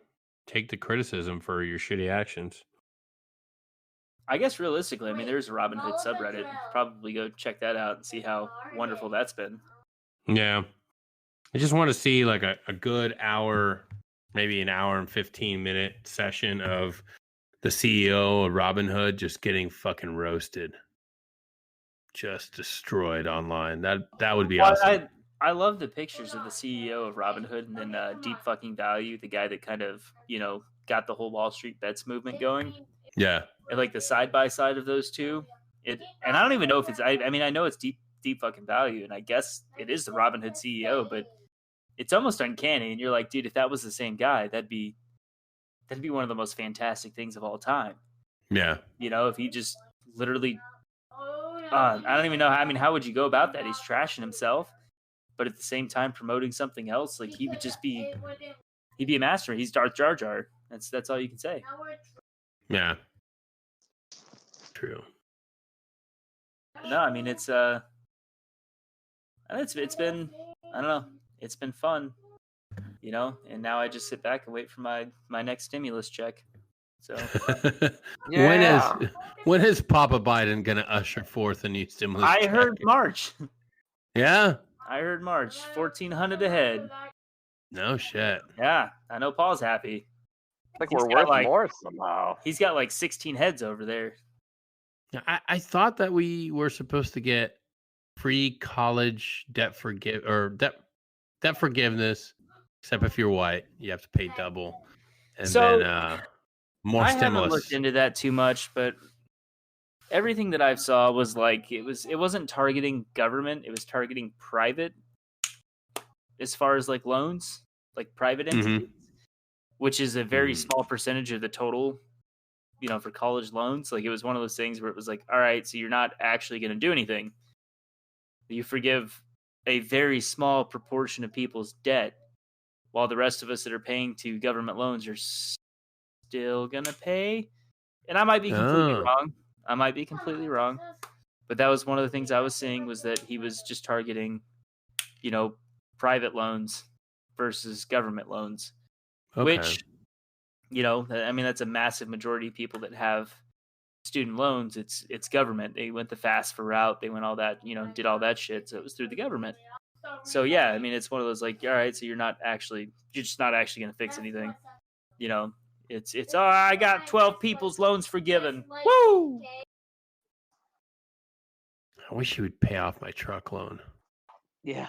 take the criticism for your shitty actions. I guess realistically, I mean, there's a Robinhood subreddit. Probably go check that out and see how wonderful that's been. Yeah. I just want to see like a good hour, maybe an hour and 15-minute session of the CEO of Robinhood just getting fucking roasted. Just destroyed online. That would be awesome. I love the pictures of the CEO of Robinhood and then Deep Fucking Value, the guy that kind of, got the whole Wall Street bets movement going. Yeah. And like the side by side of those two, and I don't even know if it's. I mean, I know it's deep fucking value, and I guess it is the Robinhood CEO, but it's almost uncanny. And you're like, dude, if that was the same guy, that'd be one of the most fantastic things of all time. Yeah. If he just literally, I don't even know. I mean, how would you go about that? He's trashing himself, but at the same time promoting something else. Like he would just be, he'd be a master. He's Darth Jar Jar. That's all you can say. Yeah. True. No, I mean it's been I don't know, it's been fun, and now I just sit back and wait for my next stimulus check. So yeah. When is Papa Biden gonna usher forth a new stimulus check? I heard March. Yeah? I heard March. 1,400 ahead. No shit. Yeah, I know Paul's happy. Like we're worth more somehow. He's got like 16 heads over there. I thought that we were supposed to get free college debt forgiveness, except if you're white, you have to pay double, and then more stimulus. I haven't looked into that too much, but everything that I saw was like it wasn't targeting government; it was targeting private, as far as like loans, like private entities, which is a very small percentage of the total. For college loans. Like it was one of those things where it was like, all right, so you're not actually going to do anything. You forgive a very small proportion of people's debt, while the rest of us that are paying to government loans are still going to pay. And I might be completely wrong. But that was one of the things I was seeing was that he was just targeting, private loans versus government loans, which, I mean, that's a massive majority of people that have student loans. It's government. They went the FAFSA route. They went all that, did all that shit. So it was through the government. So yeah, I mean, it's one of those like, all right, so you're just not actually going to fix anything. It's oh, I got 12 people's loans forgiven. Woo! I wish he would pay off my truck loan. Yeah.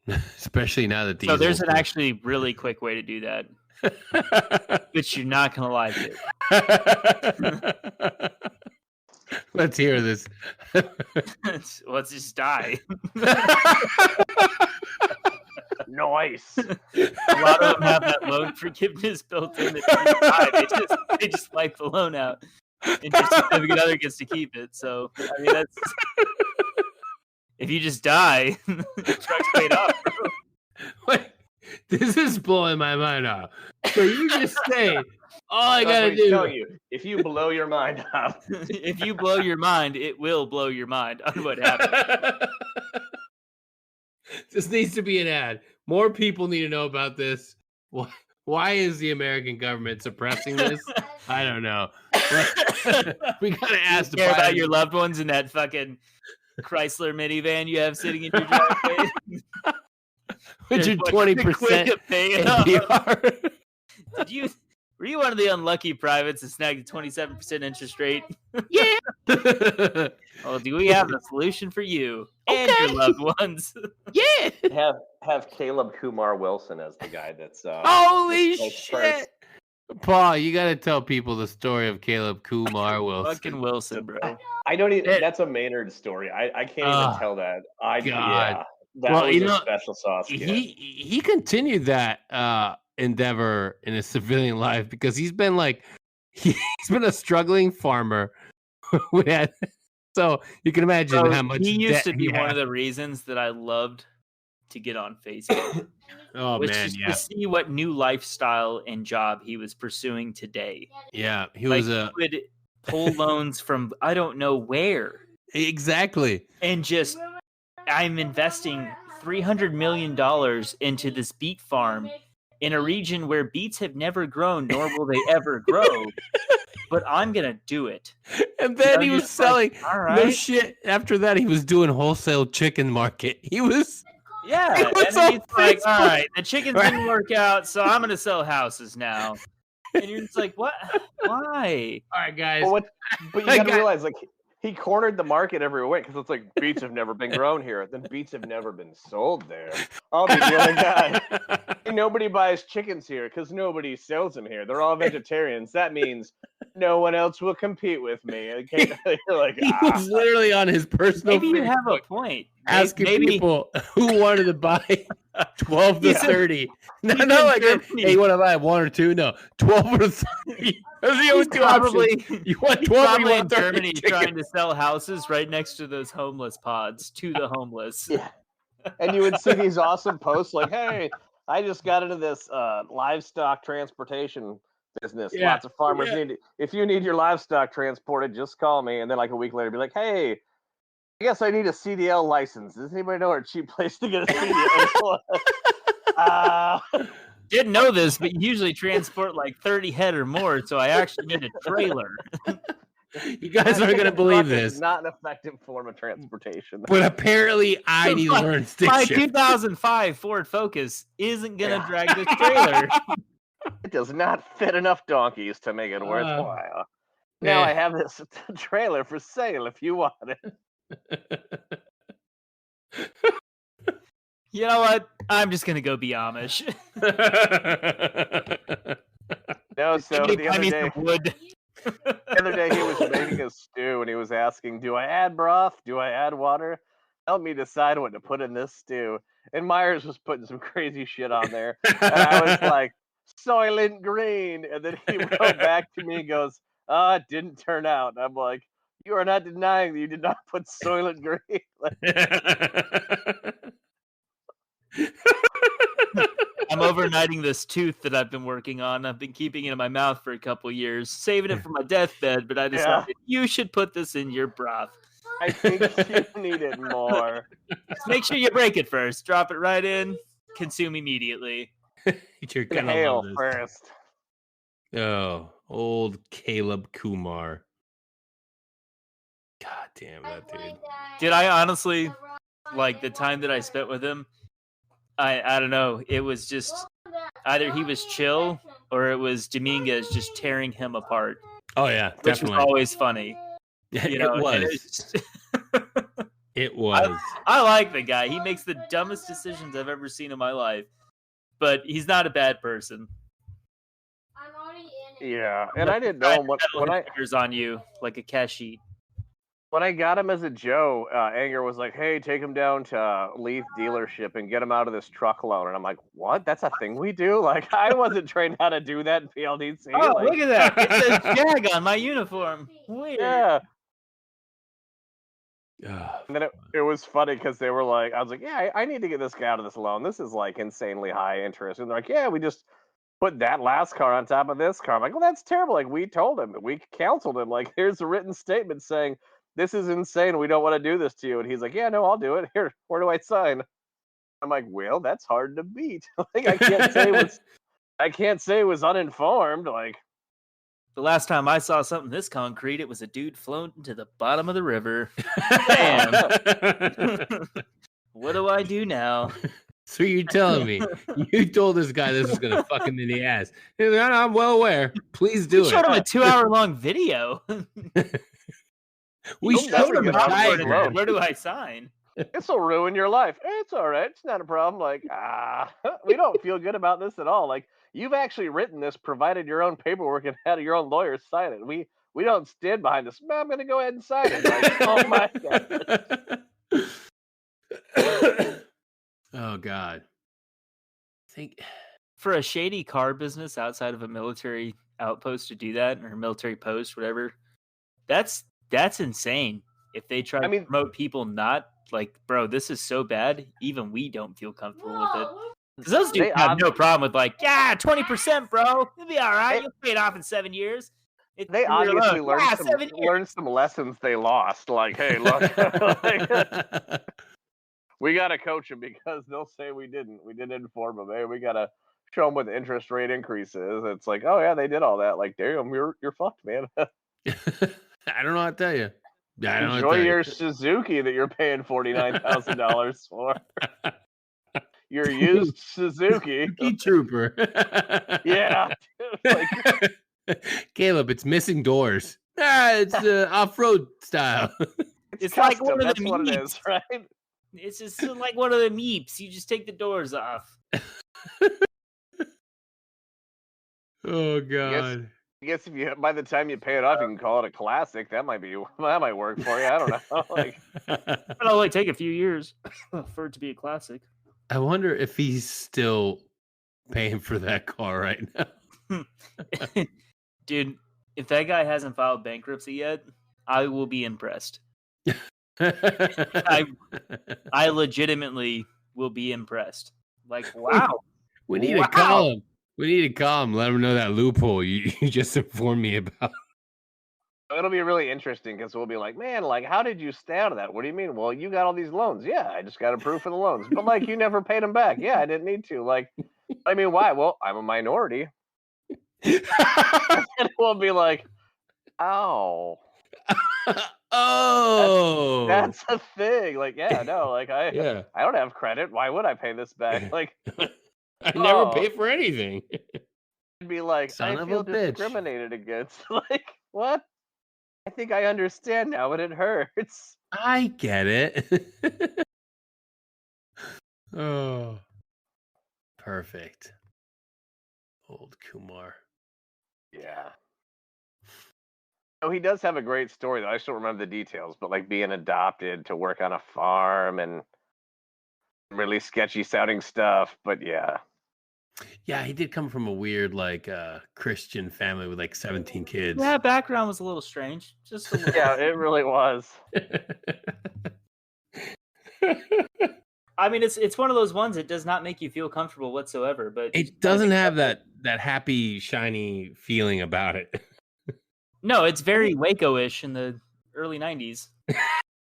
Especially now that these. So there's an actually really quick way to do that, which you're not gonna like it. Let's hear this. Let's just die. Nice. A lot of them have that loan forgiveness built in. They just wipe the loan out, and your significant other gets to keep it. So I mean, that's if you just die, the truck's paid off. Wait, this is blowing my mind off. So you just say, all I gotta do. Tell you, if you blow your mind up, if you blow your mind, it will blow your mind on what happened. This needs to be an ad. More people need to know about this. Why is the American government suppressing this? I don't know. We gotta ask. Care about your loved ones in that fucking Chrysler minivan you have sitting in your driveway. Which are 20% APR. Were you one of the unlucky privates that snagged a 27% interest rate? Yeah. Well, do we have a solution for you and your loved ones? Yeah. have Caleb Kumar Wilson as the guy that's holy shit. Paul, you gotta tell people the story of Caleb Kumar Wilson. Fucking Wilson, bro. I don't even. That's a Maynard story. I can't even tell that. God. Yeah, that was a special sauce. He continued that endeavor in his civilian life because he's been he's been a struggling farmer. So you can imagine how much he used to be one of the reasons that I loved to get on Facebook. To see what new lifestyle and job he was pursuing today. Yeah, he would pull loans from I don't know where. Exactly. And just I'm investing $300 million into this beet farm in a region where beets have never grown, nor will they ever grow. But I'm going to do it. And then he was selling. All right. No shit. After that, he was doing wholesale chicken market. He was. Yeah. And he's like, all right, the chickens didn't work out, so I'm going to sell houses now. And you're just like, what? Why? All right, guys. But you got to realize, he cornered the market every way because it's like beets have never been grown here. Then beets have never been sold there. I'll be the only guy. Nobody buys chickens here because nobody sells them here. They're all vegetarians. That means no one else will compete with me. You're like, he was literally on his personal. Maybe you have a point. Asking people who wanted to buy 12 to 30. No, hey, you want to buy 1 or 2? No, 12 or 30. Those are the only two options. You want 12 or you want 30? Germany trying to sell houses right next to those homeless pods to the homeless. Yeah. And you would see these awesome posts like, hey, I just got into this livestock transportation business. Yeah. Lots of farmers need it. If you need your livestock transported, just call me. And then like a week later, be like, hey, I guess I need a CDL license. Does anybody know a cheap place to get a CDL? Didn't know this, but you usually transport like 30 head or more, so I actually need a trailer. You guys aren't going to believe this. It's not an effective form of transportation. But apparently I need to learn stick My shift. 2005 Ford Focus isn't going to drag this trailer. It does not fit enough donkeys to make it worthwhile. Now I have this trailer for sale if you want it. You know what? I'm just going to go be Amish. No, so the other day he was making a stew and he was asking, do I add broth? Do I add water? Help me decide what to put in this stew. And Myers was putting some crazy shit on there. And I was like, Soylent Green. And then he wrote back to me and goes, it didn't turn out. And I'm like, you are not denying that you did not put Soylent Green. I'm overnighting this tooth that I've been working on. I've been keeping it in my mouth for a couple years, saving it for my deathbed, but I decided you should put this in your broth. I think you need it more. Just make sure you break it first. Drop it right in. Consume immediately. You're gonna Inhale love this. first. Oh, old Caleb Kumar. God damn that dude. Did I honestly, like the time that I spent with him, I don't know. It was just either he was chill or it was Dominguez just tearing him apart. Oh yeah, Which definitely. was always funny. You know, it was. It was. I like the guy. He makes the dumbest decisions I've ever seen in my life, but he's not a bad person. Yeah, and I didn't know him when I fingers on you like a cashier. When I got him as a Joe, Anger was like, "Hey, take him down to Leaf dealership and get him out of this truck loan." And I'm like, "What? That's a thing we do?" Like, I wasn't trained how to do that in PLDC. Oh, like, look at that! It says Jag on my uniform. Weird. Yeah. And then it was funny because they were like, I was like, "Yeah, I need to get this guy out of this loan. This is like insanely high interest." And they're like, "Yeah, we just put that last car on top of this car." I'm like, "Well, that's terrible. Like, we told him, we counseled him. Like, here's a written statement saying this is insane. We don't want to do this to you." And he's like, "Yeah, no, I'll do it. Here, where do I sign?" I'm like, "Well, that's hard to beat. Like, I can't say it was uninformed. Like, the last time I saw something this concrete, it was a dude floating to the bottom of the river. Damn. What do I do now? So you're telling me you told this guy this was gonna fuck him in the ass? He's like, I'm well aware. Please do it. Showed him a 2-hour-long video. We showed him a diagram. Where do I sign? this will ruin your life." "It's all right. It's not a problem." Like, we don't feel good about this at all. Like, you've actually written this, provided your own paperwork, and had your own lawyers sign it. We don't stand behind this. "I'm going to go ahead and sign it." Like, oh my god. Oh god. I think For a shady car business outside of a military outpost to do that, or a military post, whatever, that's insane. If they try to promote people not like, bro, this is so bad, even we don't feel comfortable with it. Because those dudes have no problem with like, yeah, 20%, bro. It'll be all right. You'll pay it off in 7 years. They obviously learned some lessons they lost. Like, hey, look, we got to coach them because they'll say we didn't. We didn't inform them. Hey, we got to show them what the interest rate increases. It's like, oh yeah, they did all that. Like, damn, you're fucked, man. I don't know what to tell you. Enjoy your Suzuki that you're paying $49,000 for. Your used Suzuki Trooper. Yeah. Like, Caleb, it's missing doors. It's off-road style. It's custom, like one of that's the what meeps. it is, right? It's just like one of the meeps. You just take the doors off. Oh god. I guess if you, by the time you pay it off, you can call it a classic. That might work for you. I don't know. Like, It'll only take a few years for it to be a classic. I wonder if he's still paying for that car right now. Dude, if that guy hasn't filed bankruptcy yet, I will be impressed. I legitimately will be impressed. Like, wow. We need to call him. We need to call him. Let him know that loophole you just informed me about. It'll be really interesting because we'll be like, man, like, how did you stay out of that? What do you mean? Well, you got all these loans. Yeah, I just got approved for the loans. But, like, you never paid them back. Yeah, I didn't need to. Like, I mean, why? Well, I'm a minority. And we'll be like, oh. Oh. That's a thing. Like, yeah, no, like, I don't have credit. Why would I pay this back? Like, I never pay for anything. I'd be like, Son I of feel a bitch. discriminated against. Like, what? I think I understand now, but it hurts. I get it. Oh, perfect. Old Kumar. Yeah. Oh, he does have a great story, though. I just don't remember the details, but like being adopted to work on a farm and really sketchy sounding stuff. But yeah. Yeah, he did come from a weird, like, Christian family with like 17 kids. Yeah, background was a little strange. Just a little. Yeah, it really was. I mean, it's one of those ones that does not make you feel comfortable whatsoever. But it doesn't have that happy, shiny feeling about it. No, it's very Waco-ish in the early 90s.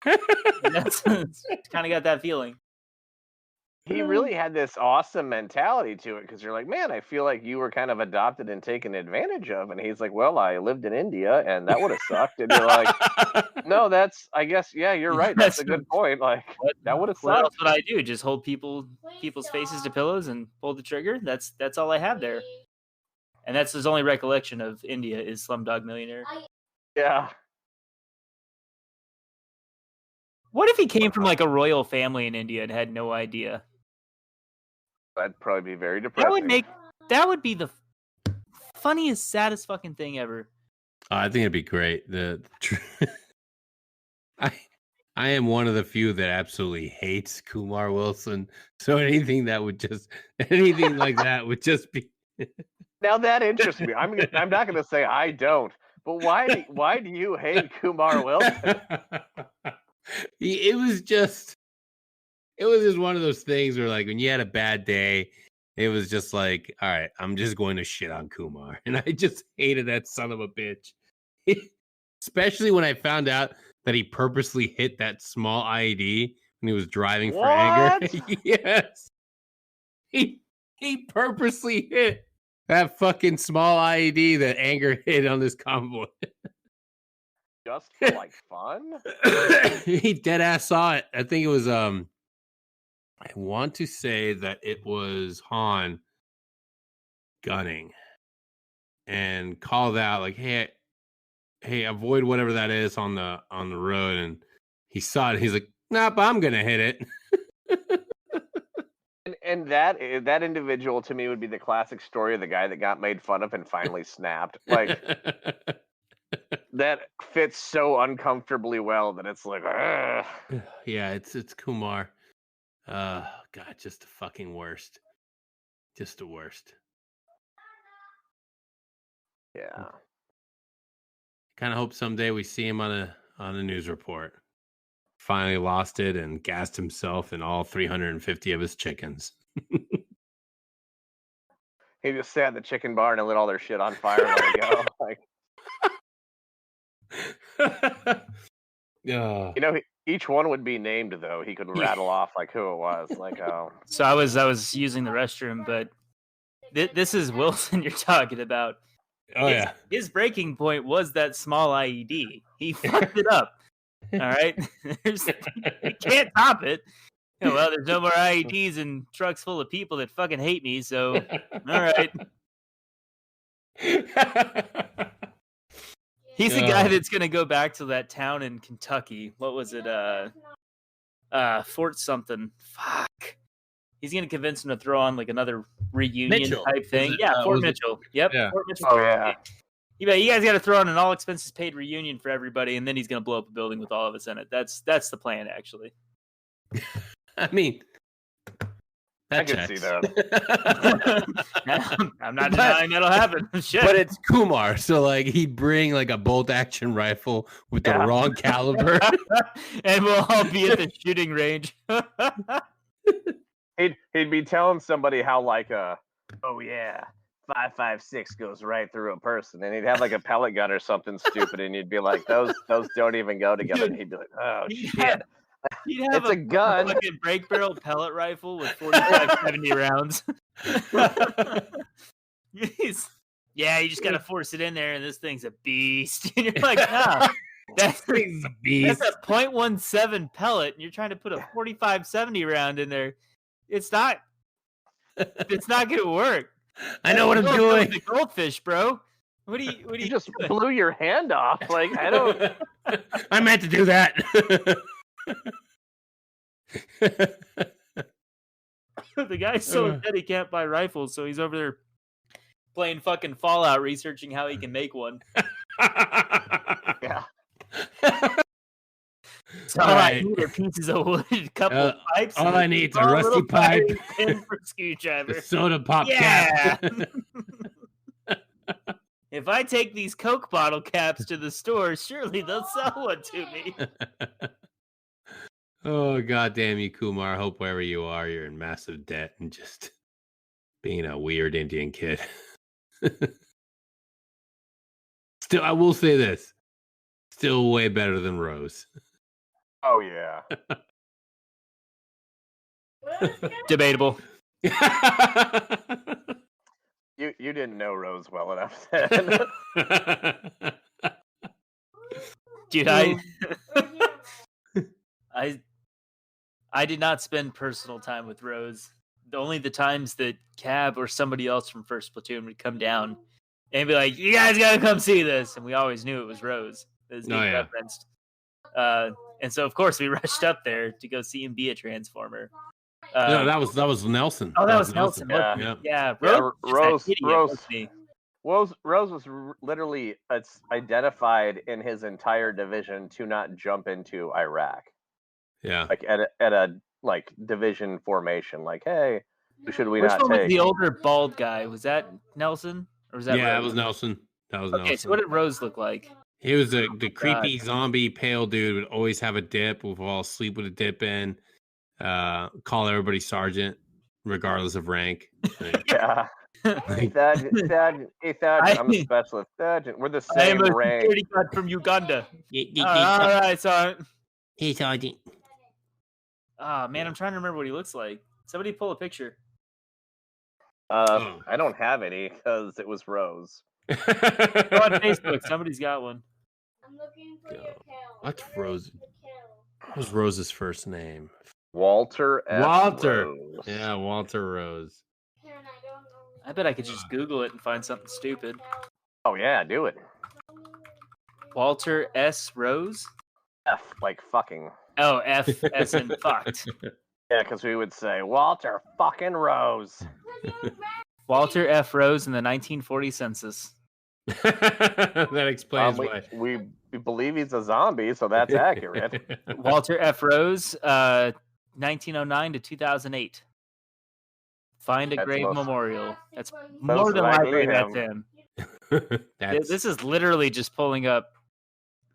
It's kind of got that feeling. He really had this awesome mentality to it because you're like, man, I feel like you were kind of adopted and taken advantage of. And he's like, well, I lived in India and that would have sucked. And you're like, no, I guess, yeah, you're right. That's a good point. Like, that would have sucked. What else would I do? Just hold people's faces to pillows and pull the trigger? That's all I have there. And that's his only recollection of India is Slumdog Millionaire. Yeah. What if he came from like a royal family in India and had no idea? That'd probably be very depressing. That would be the funniest, saddest fucking thing ever. I think it'd be great. I am one of the few that absolutely hates Kumar Wilson. So anything like that would just be. Now that interests me. I'm not going to say I don't, but why do you hate Kumar Wilson? It was just one of those things where, like, when you had a bad day, it was just like, all right, I'm just going to shit on Kumar, and I just hated that son of a bitch. Especially when I found out that he purposely hit that small IED when he was driving for anger. Yes, he purposely hit that fucking small IED that anger hit on this convoy. Just for like fun? He dead ass saw it. I think it was I want to say that it was Han gunning and called out like, hey, avoid whatever that is on the road. And he saw it. He's like, nope, I'm gonna hit it. And that individual to me would be the classic story of the guy that got made fun of and finally snapped. Like that fits so uncomfortably well that it's like, ugh. Yeah, it's Kumar. God, just the fucking worst. Just the worst. Yeah. Kind of hope someday we see him on a news report. Finally lost it and gassed himself and all 350 of his chickens. He just sat in the chicken barn and lit all their shit on fire and let it go. Like, Yeah. you know, each one would be named though. He could rattle off like who it was. Like, oh. So I was using the restroom, but this is Wilson you're talking about. Oh, his breaking point was that small IED. He fucked it up. All right, you can't top it. Well, there's no more IEDs and trucks full of people that fucking hate me. So, all right. He's the guy that's gonna go back to that town in Kentucky. What was it? Fort something. Fuck. He's gonna convince him to throw on like another reunion type thing. Fort Mitchell. Yep. Yeah. Fort Mitchell. Oh yeah. You guys got to throw on an all expenses paid reunion for everybody, and then he's gonna blow up a building with all of us in it. That's the plan, actually. I mean, I can see that. I'm not denying that'll happen. Shit. But it's Kumar, so like he'd bring like a bolt action rifle with the wrong caliber, and we'll all be at the shooting range. He'd be telling somebody how like oh yeah, 5.56 goes right through a person, and he'd have like a pellet gun or something stupid, and you'd be like, those don't even go together. And he'd be like, oh shit. He'd have it's a gun. Like a break barrel pellet rifle with 45-70 rounds. You just gotta force it in there, and this thing's a beast. And you're like, nah, that's a beast. That's a .17 pellet, and you're trying to put a 45-70 round in there. It's not gonna work. I know what I'm doing. The goldfish, bro. What do you just blew your hand off? Like I don't. I meant to do that. The guy's so dead he can't buy rifles, so he's over there playing fucking Fallout, researching how he can make one. Yeah. So all I need are pieces of wood, a couple of pipes. All I need is a rusty pipe, and for a screwdriver, a soda pop cap. If I take these Coke bottle caps to the store, surely they'll sell one to me. Oh, goddamn you, Kumar. I hope wherever you are, you're in massive debt and just being a weird Indian kid. Still, I will say this. Still way better than Rose. Oh, yeah. Debatable. You didn't know Rose well enough then. Dude, I did not spend personal time with Rose. Only the times that Cab or somebody else from First Platoon would come down and be like, "You guys gotta come see this," and we always knew it was Rose that was being referenced. And so of course we rushed up there to go see him be a Transformer. No, that was Nelson. Oh, that was Nelson. Yeah. Rose Rose was literally identified in his entire division to not jump into Iraq. Yeah, like at a like division formation. Like, hey, who should we Which not one take? was the older bald guy? Was that Nelson or was that? Yeah, Rose? that was Nelson. Okay, so what did Rose look like? He was the creepy zombie pale dude. Would always have a dip. Would fall asleep with a dip in. Call everybody sergeant, regardless of rank. Yeah. Sergeant, I'm a specialist. Sergeant, we're the same I am a rank. security guard from Uganda. All right, Sergeant. Hey, Sergeant. Oh, man, I'm trying to remember what he looks like. Somebody pull a picture. I don't have any because it was Rose. Go on Facebook. Somebody's got one. I'm looking for your cow. What's Rose? What's Rose's first name? Walter F. Walter. Rose. Yeah, Walter Rose. I bet I could just Google it and find something stupid. Oh yeah, do it. Walter S. Rose? F like fucking. Oh, F as in fucked. Yeah, because we would say Walter fucking Rose. Walter F. Rose in the 1940 census. That explains why. We believe he's a zombie, so that's accurate. Walter F. Rose, 1909 to 2008. Find a grave memorial. That's more than likely that's him. This is literally just pulling up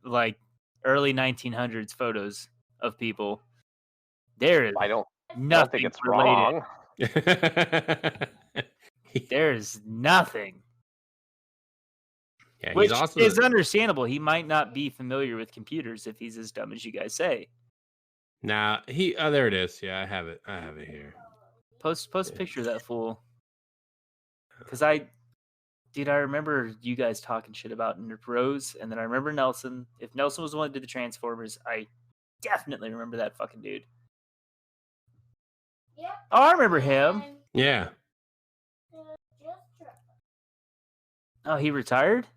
like early 1900s photos of people. There is I don't nothing think it's related. wrong. There is nothing. Yeah, Which is understandable. He might not be familiar with computers if he's as dumb as you guys say. Nah, there it is. Yeah, I have it here. Post a picture of that fool. Because I remember you guys talking shit about Rose, and then I remember Nelson. If Nelson was the one that did the Transformers, I definitely remember that fucking dude. Yep. Oh, I remember him. Yeah. Oh, he retired?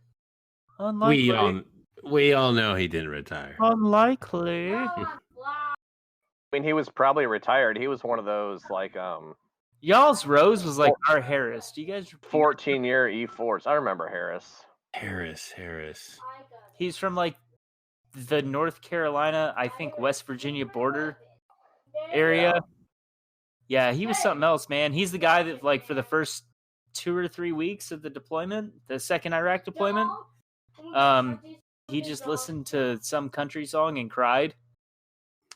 Unlikely. We all know he didn't retire. Unlikely. I mean, he was probably retired. He was one of those like Y'all's Rose was like our Harris. Do you guys 14-year E4s? I remember Harris. Harris. He's from like the North Carolina, I think West Virginia border area. Yeah, he was something else, man. He's the guy that like for the first 2 or 3 weeks of the deployment, the second Iraq deployment, he just listened to some country song and cried.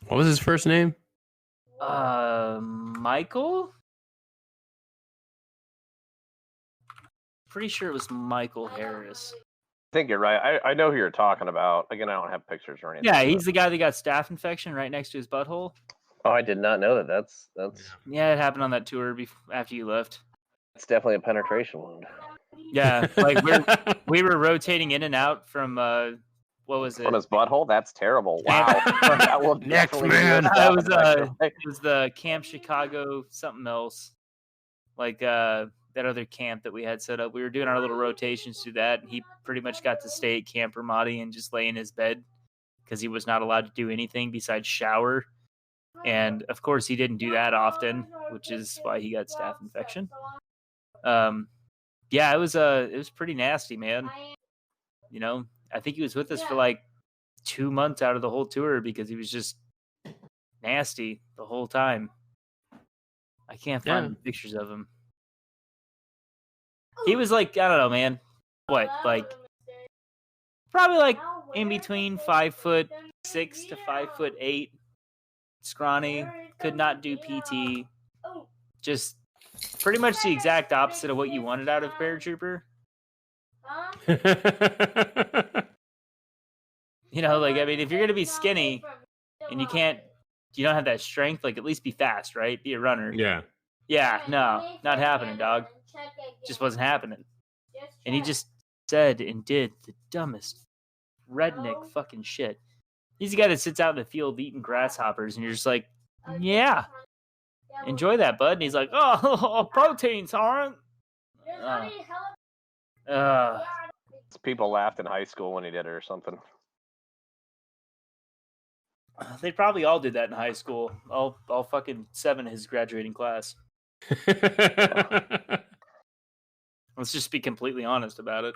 What was his first name? Michael? Pretty sure it was Michael Harris. I think you're right. I know who you're talking about. Again, I don't have pictures or anything. Yeah, he's the guy that got staph infection right next to his butthole. Oh, I did not know that. That's Yeah, it happened on that tour after you left. it's definitely a penetration wound. Yeah, like we were rotating in and out from what was it? From his butthole? That's terrible. Wow. That will Next definitely man. be a It was the Camp Chicago something else. Like that other camp that we had set up. We were doing our little rotations through that, and he pretty much got to stay at Camp Ramadi and just lay in his bed because he was not allowed to do anything besides shower. And of course he didn't do that often, which is why he got staph infection. Yeah, it was pretty nasty, man. You know, I think he was with us for like 2 months out of the whole tour because he was just nasty the whole time. I can't find pictures of him. He was like, I don't know, man. What, like, probably like in between 5'6" to 5'8", scrawny, could not do PT. Just pretty much the exact opposite of what you wanted out of Paratrooper. You know, like, I mean, if you're going to be skinny and you don't have that strength, like, at least be fast, right? Be a runner. Yeah. Yeah, no, not happening, dog. Just wasn't happening. And he just said and did the dumbest redneck fucking shit. He's the guy that sits out in the field eating grasshoppers, and you're just like, yeah, enjoy that, bud. And he's like, oh, proteins, aren't? People laughed in high school when he did it or something. They probably all did that in high school. All fucking 7 his graduating class. Let's just be completely honest about it.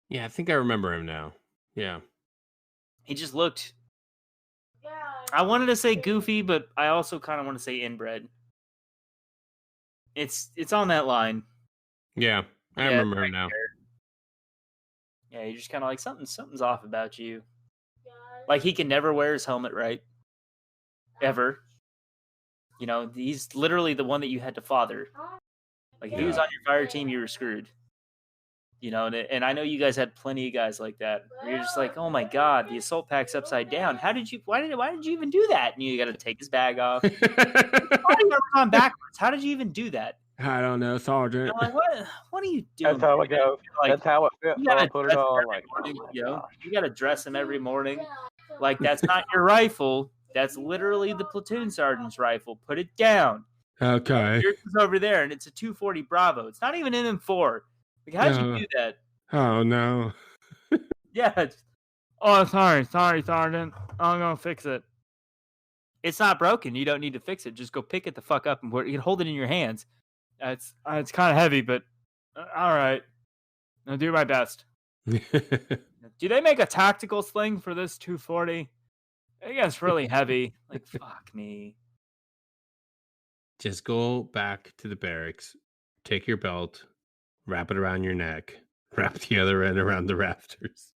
Yeah, I think I remember him now. Yeah. He just looked. I wanted to say goofy, but I also kind of want to say inbred. It's on that line. Yeah, I remember him now. Yeah, you're just kind of like something's off about you. Like he can never wear his helmet right, ever. You know, he's literally the one that you had to father. Like if he was on your fire team, you were screwed. You know, and I know you guys had plenty of guys like that. Where you're just like, oh my god, the assault pack's upside down. Why did you even do that? And you got to take his bag off. Why you never gone backwards? How did you even do that? I don't know, Sergeant. I'm like, what are you doing? That's how it goes. Like, that's how it fits. I'll put it on. Like, you know, you got to dress him every morning. Like that's not your rifle. That's literally the platoon sergeant's rifle. Put it down. Okay. Yours is over there, and it's a 240 Bravo. It's not even an M4. Like, how'd you do that? Oh no. Yeah. Oh, sorry, Sergeant. I'm gonna fix it. It's not broken. You don't need to fix it. Just go pick it the fuck up and you can hold it in your hands. It's kind of heavy, but all right. I'll do my best. Do they make a tactical sling for this 240? I think it's really heavy. Like, fuck me. Just go back to the barracks, take your belt, wrap it around your neck, wrap the other end around the rafters.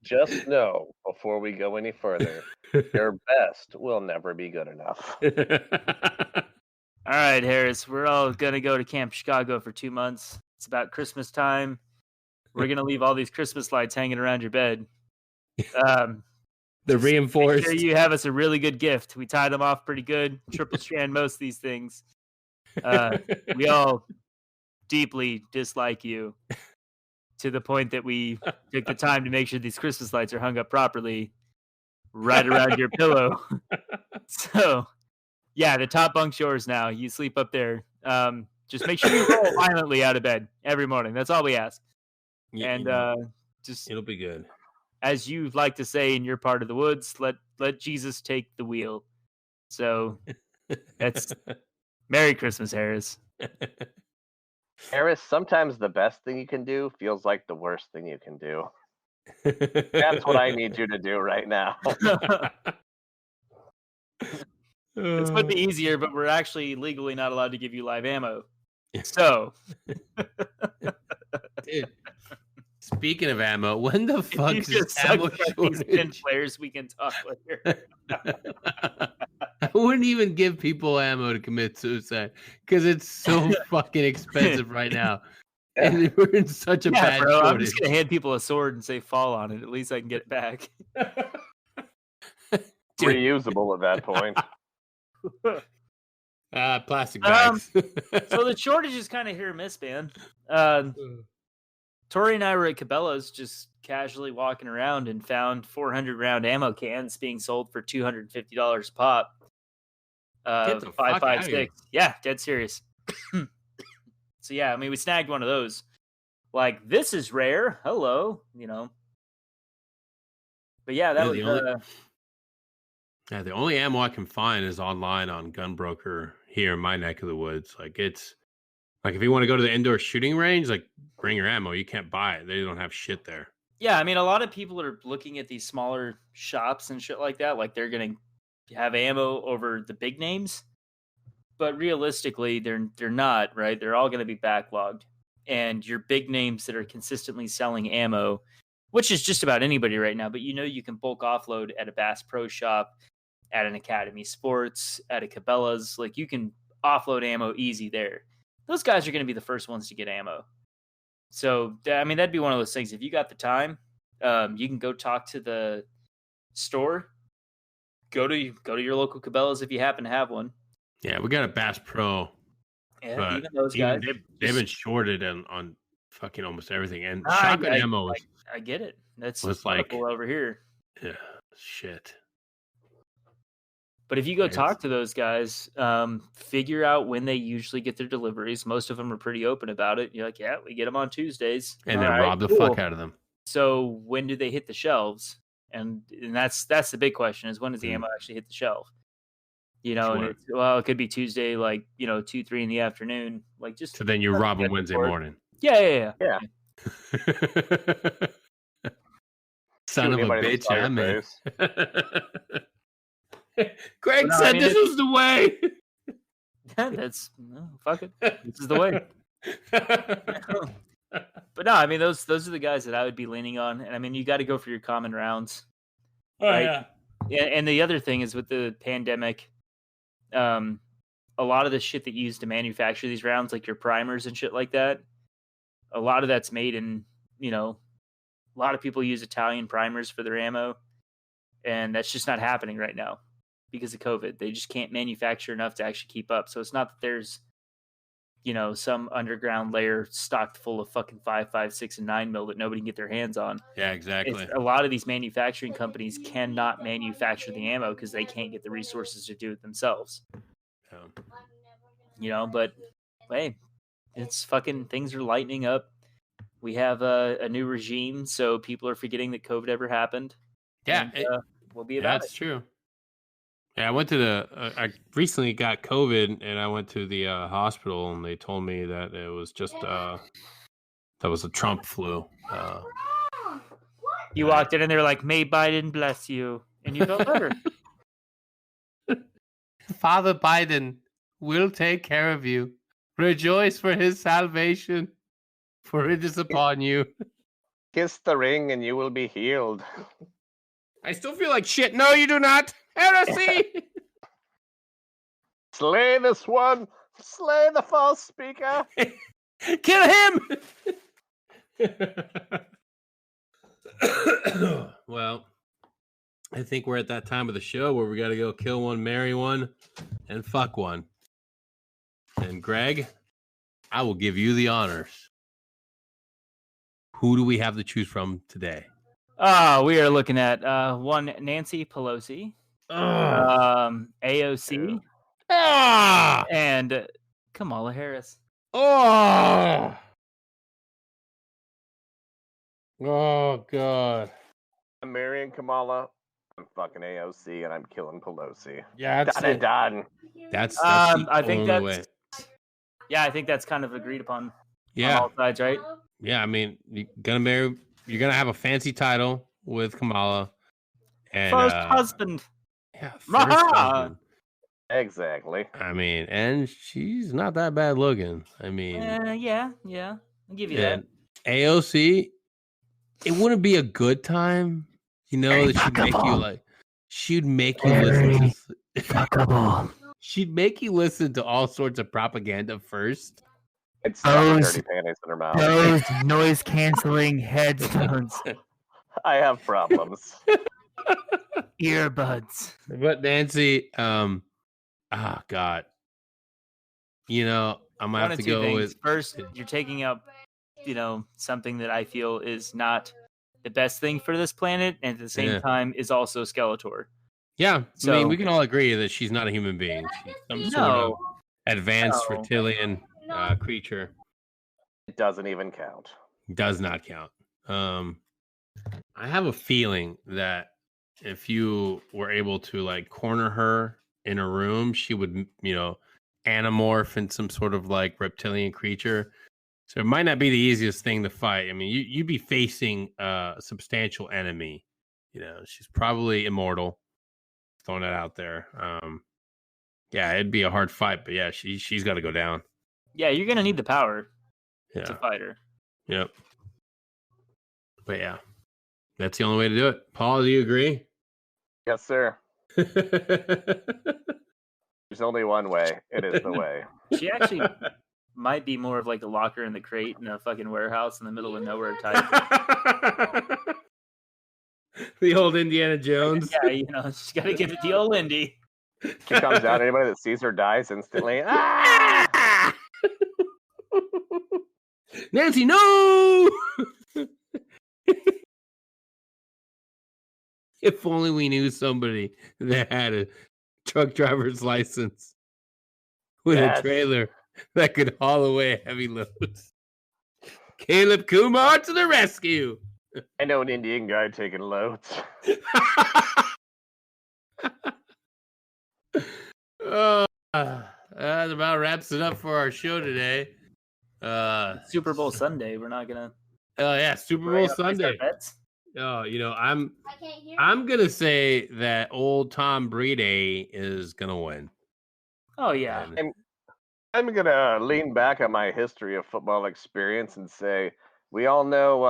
just know before we go any further, your best will never be good enough. All right, Harris, we're all going to go to Camp Chicago for 2 months. It's about Christmas time. We're going to leave all these Christmas lights hanging around your bed. The reinforced. Make sure you have us a really good gift. We tie them off pretty good. Triple strand most of these things. We all deeply dislike you to the point that we took the time to make sure these Christmas lights are hung up properly right around your pillow. So, yeah, the top bunk's yours now. You sleep up there. Just make sure you roll violently out of bed every morning. That's all we ask. Yeah, And just it'll be good. As you like to say in your part of the woods, let Jesus take the wheel. So that's Merry Christmas, Harris. Harris, sometimes the best thing you can do feels like the worst thing you can do. That's what I need you to do right now. This would be easier, but we're actually legally not allowed to give you live ammo. So, dude, speaking of ammo, when the fuck you is just ammo these 10 shortage? players we can talk later. I wouldn't even give people ammo to commit suicide because it's so fucking expensive right now. And we're in such a bad bro, shortage. I'm just gonna hand people a sword and say fall on it. At least I can get it back. Reusable at that point. Plastic bags. So the shortage is kind of hit or miss, man. Tori and I were at Cabela's just casually walking around and found 400 round ammo cans being sold for $250 a pop. Get the fuck outta here. 5.56. Yeah, dead serious. So yeah, I mean, we snagged one of those. Like, this is rare. Hello, you know. But yeah, that was the only ammo I can find is online on Gunbroker here in my neck of the woods. Like, it's like if you want to go to the indoor shooting range, like, bring your ammo. You can't buy it. They don't have shit there. Yeah, I mean, a lot of people are looking at these smaller shops and shit like that. Like, they're going to have ammo over the big names. But realistically, they're not, right? They're all going to be backlogged. And your big names that are consistently selling ammo, which is just about anybody right now, but you know you can bulk offload at a Bass Pro Shop, at an Academy Sports, at a Cabela's. Like, you can offload ammo easy there. Those guys are going to be the first ones to get ammo. So, I mean, that'd be one of those things. If you got the time, you can go talk to the store. Go to your local Cabela's if you happen to have one. Yeah, we got a Bass Pro. Yeah, but even those guys. They've been shorted on fucking almost everything. And shotgun ammo I get it. That's was like over here. Yeah, shit. But if you go talk to those guys, figure out when they usually get their deliveries. Most of them are pretty open about it. You're like, yeah, we get them on Tuesdays. And then rob the fuck out of them. So when do they hit the shelves? And that's the big question is when does the ammo actually hit the shelf? You know, and it could be Tuesday, like, 2-3 in the afternoon. Like just so then you rob them Wednesday morning. Yeah. Son of a bitch, man. Greg said this is the way. Fuck it. This is the way. But no, I mean those are the guys that I would be leaning on. And I mean you got to go for your common rounds. Right? Yeah. And the other thing is with the pandemic, a lot of the shit that you use to manufacture these rounds, like your primers and shit like that, a lot of that's made in, a lot of people use Italian primers for their ammo, and that's just not happening right now because of COVID. They just can't manufacture enough to actually keep up. So it's not that there's, some underground layer stocked full of fucking 5.56 and 9 mil that nobody can get their hands on. Yeah, exactly. A lot of these manufacturing companies cannot manufacture the ammo because they can't get the resources to do it themselves. But hey, it's fucking things are lightening up. We have a new regime, so people are forgetting that COVID ever happened. Yeah, and, we'll be about that's true. Yeah, I went to I recently got COVID, and I went to the hospital, and they told me that it was just that was a Trump flu. You walked in, and they were like, "May Biden bless you," and you felt better. Father Biden will take care of you. Rejoice for his salvation, for it is upon you. Kiss the ring, and you will be healed. I still feel like shit. No, you do not. Heresy! Slay this one! Slay the false speaker! Kill him! Well, I think we're at that time of the show where we got to go kill one, marry one, and fuck one. And Greg, I will give you the honors. Who do we have to choose from today? We are looking at one Nancy Pelosi, AOC, and Kamala Harris. Oh God! I'm marrying Kamala. I'm fucking AOC, and I'm killing Pelosi. Yeah, done. That's I think that's way. Yeah, I think that's kind of agreed upon. Yeah, on all sides, right? Yeah, I mean, you're gonna have a fancy title with Kamala, and first husband. Yeah, first husband. Exactly. I mean, and she's not that bad looking. I mean, yeah, I'll give you that. AOC, it wouldn't be a good time, that she'd make you listen to. She'd make you listen to all sorts of propaganda first. It's dirty panties in her mouth. Those noise canceling headphones. I have problems. Earbuds. But Nancy, God, I'm gonna have to go with first. You're taking up, something that I feel is not the best thing for this planet, and at the same time is also Skeletor. Yeah, so, I mean, we can all agree that she's not a human being. She's some sort of advanced reptilian creature. It doesn't even count. Does not count. I have a feeling that if you were able to corner her in a room, she would, anamorph in some sort of reptilian creature. So it might not be the easiest thing to fight. I mean, you'd be facing a substantial enemy. She's probably immortal. Throwing that out there. Yeah, it'd be a hard fight, but yeah, she's got to go down. Yeah, you're gonna need the power to fight her. Yep. But yeah, that's the only way to do it. Paul, do you agree? Yes, sir. There's only one way. It is the way. She actually might be more of a locker in the crate in a fucking warehouse in the middle of nowhere type. The old Indiana Jones. Yeah, she's got to give it the old Indy. She comes out, anybody that sees her dies instantly. Ah! Nancy, no! If only we knew somebody that had truck driver's license with Yes. a trailer that could haul away heavy loads. Caleb Kumar to the rescue. I know an Indian guy taking loads. That about wraps it up for our show today. Super Bowl Sunday. We're not gonna. Oh yeah, Super we're Bowl gonna place our Sunday. bets? Oh, I can't hear. I'm gonna say that old Tom Brady is gonna win. Oh yeah. And I'm gonna lean back on my history of football experience and say we all know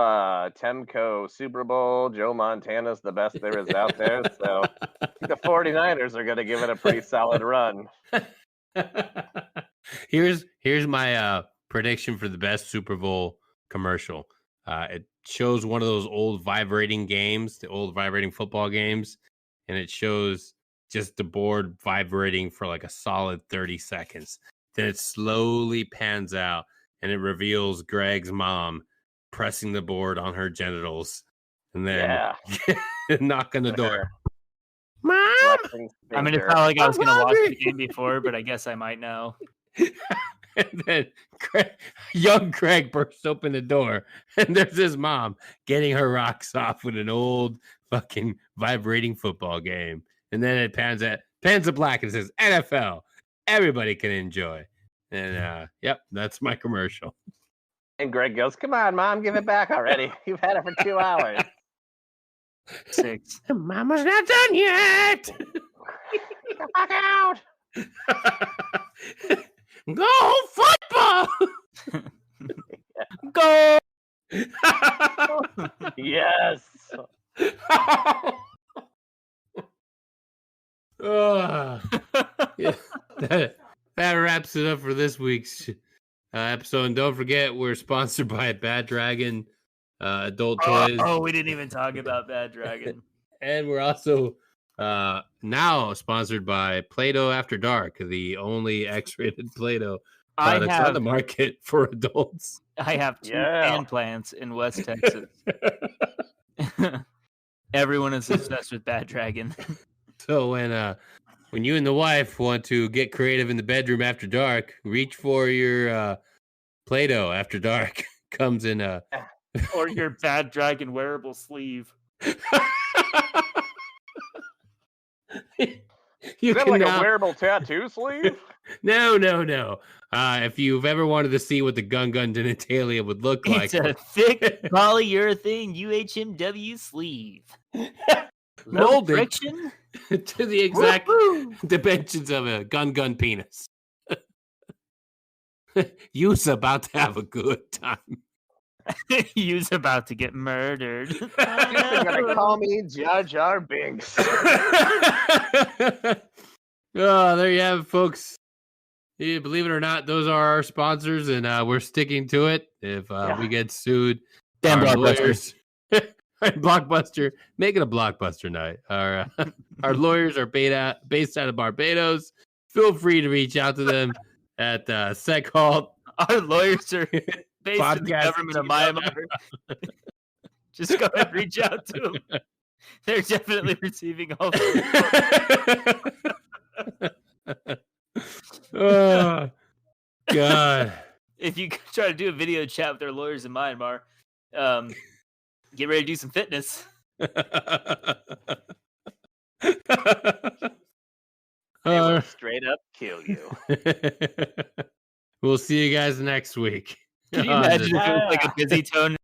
Temco Super Bowl. Joe Montana's the best there is out there. So I think the 49ers are gonna give it a pretty solid run. here's my prediction for the best Super Bowl commercial. It shows one of those old vibrating games, the old vibrating football games, and it shows just the board vibrating for like a solid 30 seconds. Then it slowly pans out and it reveals Greg's mom pressing the board on her genitals and then knock on the door. Mom! I mean, it felt like I was gonna watch the game before, but I guess I might now. And then young Craig bursts open the door, and there's his mom getting her rocks off with an old fucking vibrating football game. And then it pans to black and says NFL. Everybody can enjoy. And yep, that's my commercial. And Greg goes, "Come on, Mom, give it back already. You've had it for 2 hours." 6. Mama's not done yet. Get back out. Go football. Go. Yes. Yeah, that wraps it up for this week's episode. And don't forget, we're sponsored by Bad Dragon Adult Toys. Oh, we didn't even talk about Bad Dragon. And we're also now sponsored by Play-Doh After Dark, the only X-rated Play-Doh products on the market for adults. I have 2 fan plants in West Texas. Everyone is obsessed with Bad Dragon. So when you and the wife want to get creative in the bedroom after dark, reach for your Play-Doh After Dark. Comes in or your Bad Dragon wearable sleeve. Is that like a wearable tattoo sleeve? No. If you've ever wanted to see what the gun genitalia would look like, it's a thick polyurethane UHMW sleeve. Molded friction to the exact dimensions of a gun penis. You's about to have a good time. You's about to get murdered. You're gonna call me Jar Jar Binks. Oh, there you have it, folks. Yeah, believe it or not, those are our sponsors, and we're sticking to it. If we get sued, damn lawyers, Blockbuster, make it a Blockbuster night. Our lawyers are based out of Barbados. Feel free to reach out to them at SecHalt. Our lawyers are based in the government of Myanmar. Just go ahead and reach out to them. They're definitely receiving all. Oh God! If you try to do a video chat with their lawyers in Myanmar, get ready to do some fitness. They will straight up kill you. We'll see you guys next week. Can you imagine if it was like a busy tone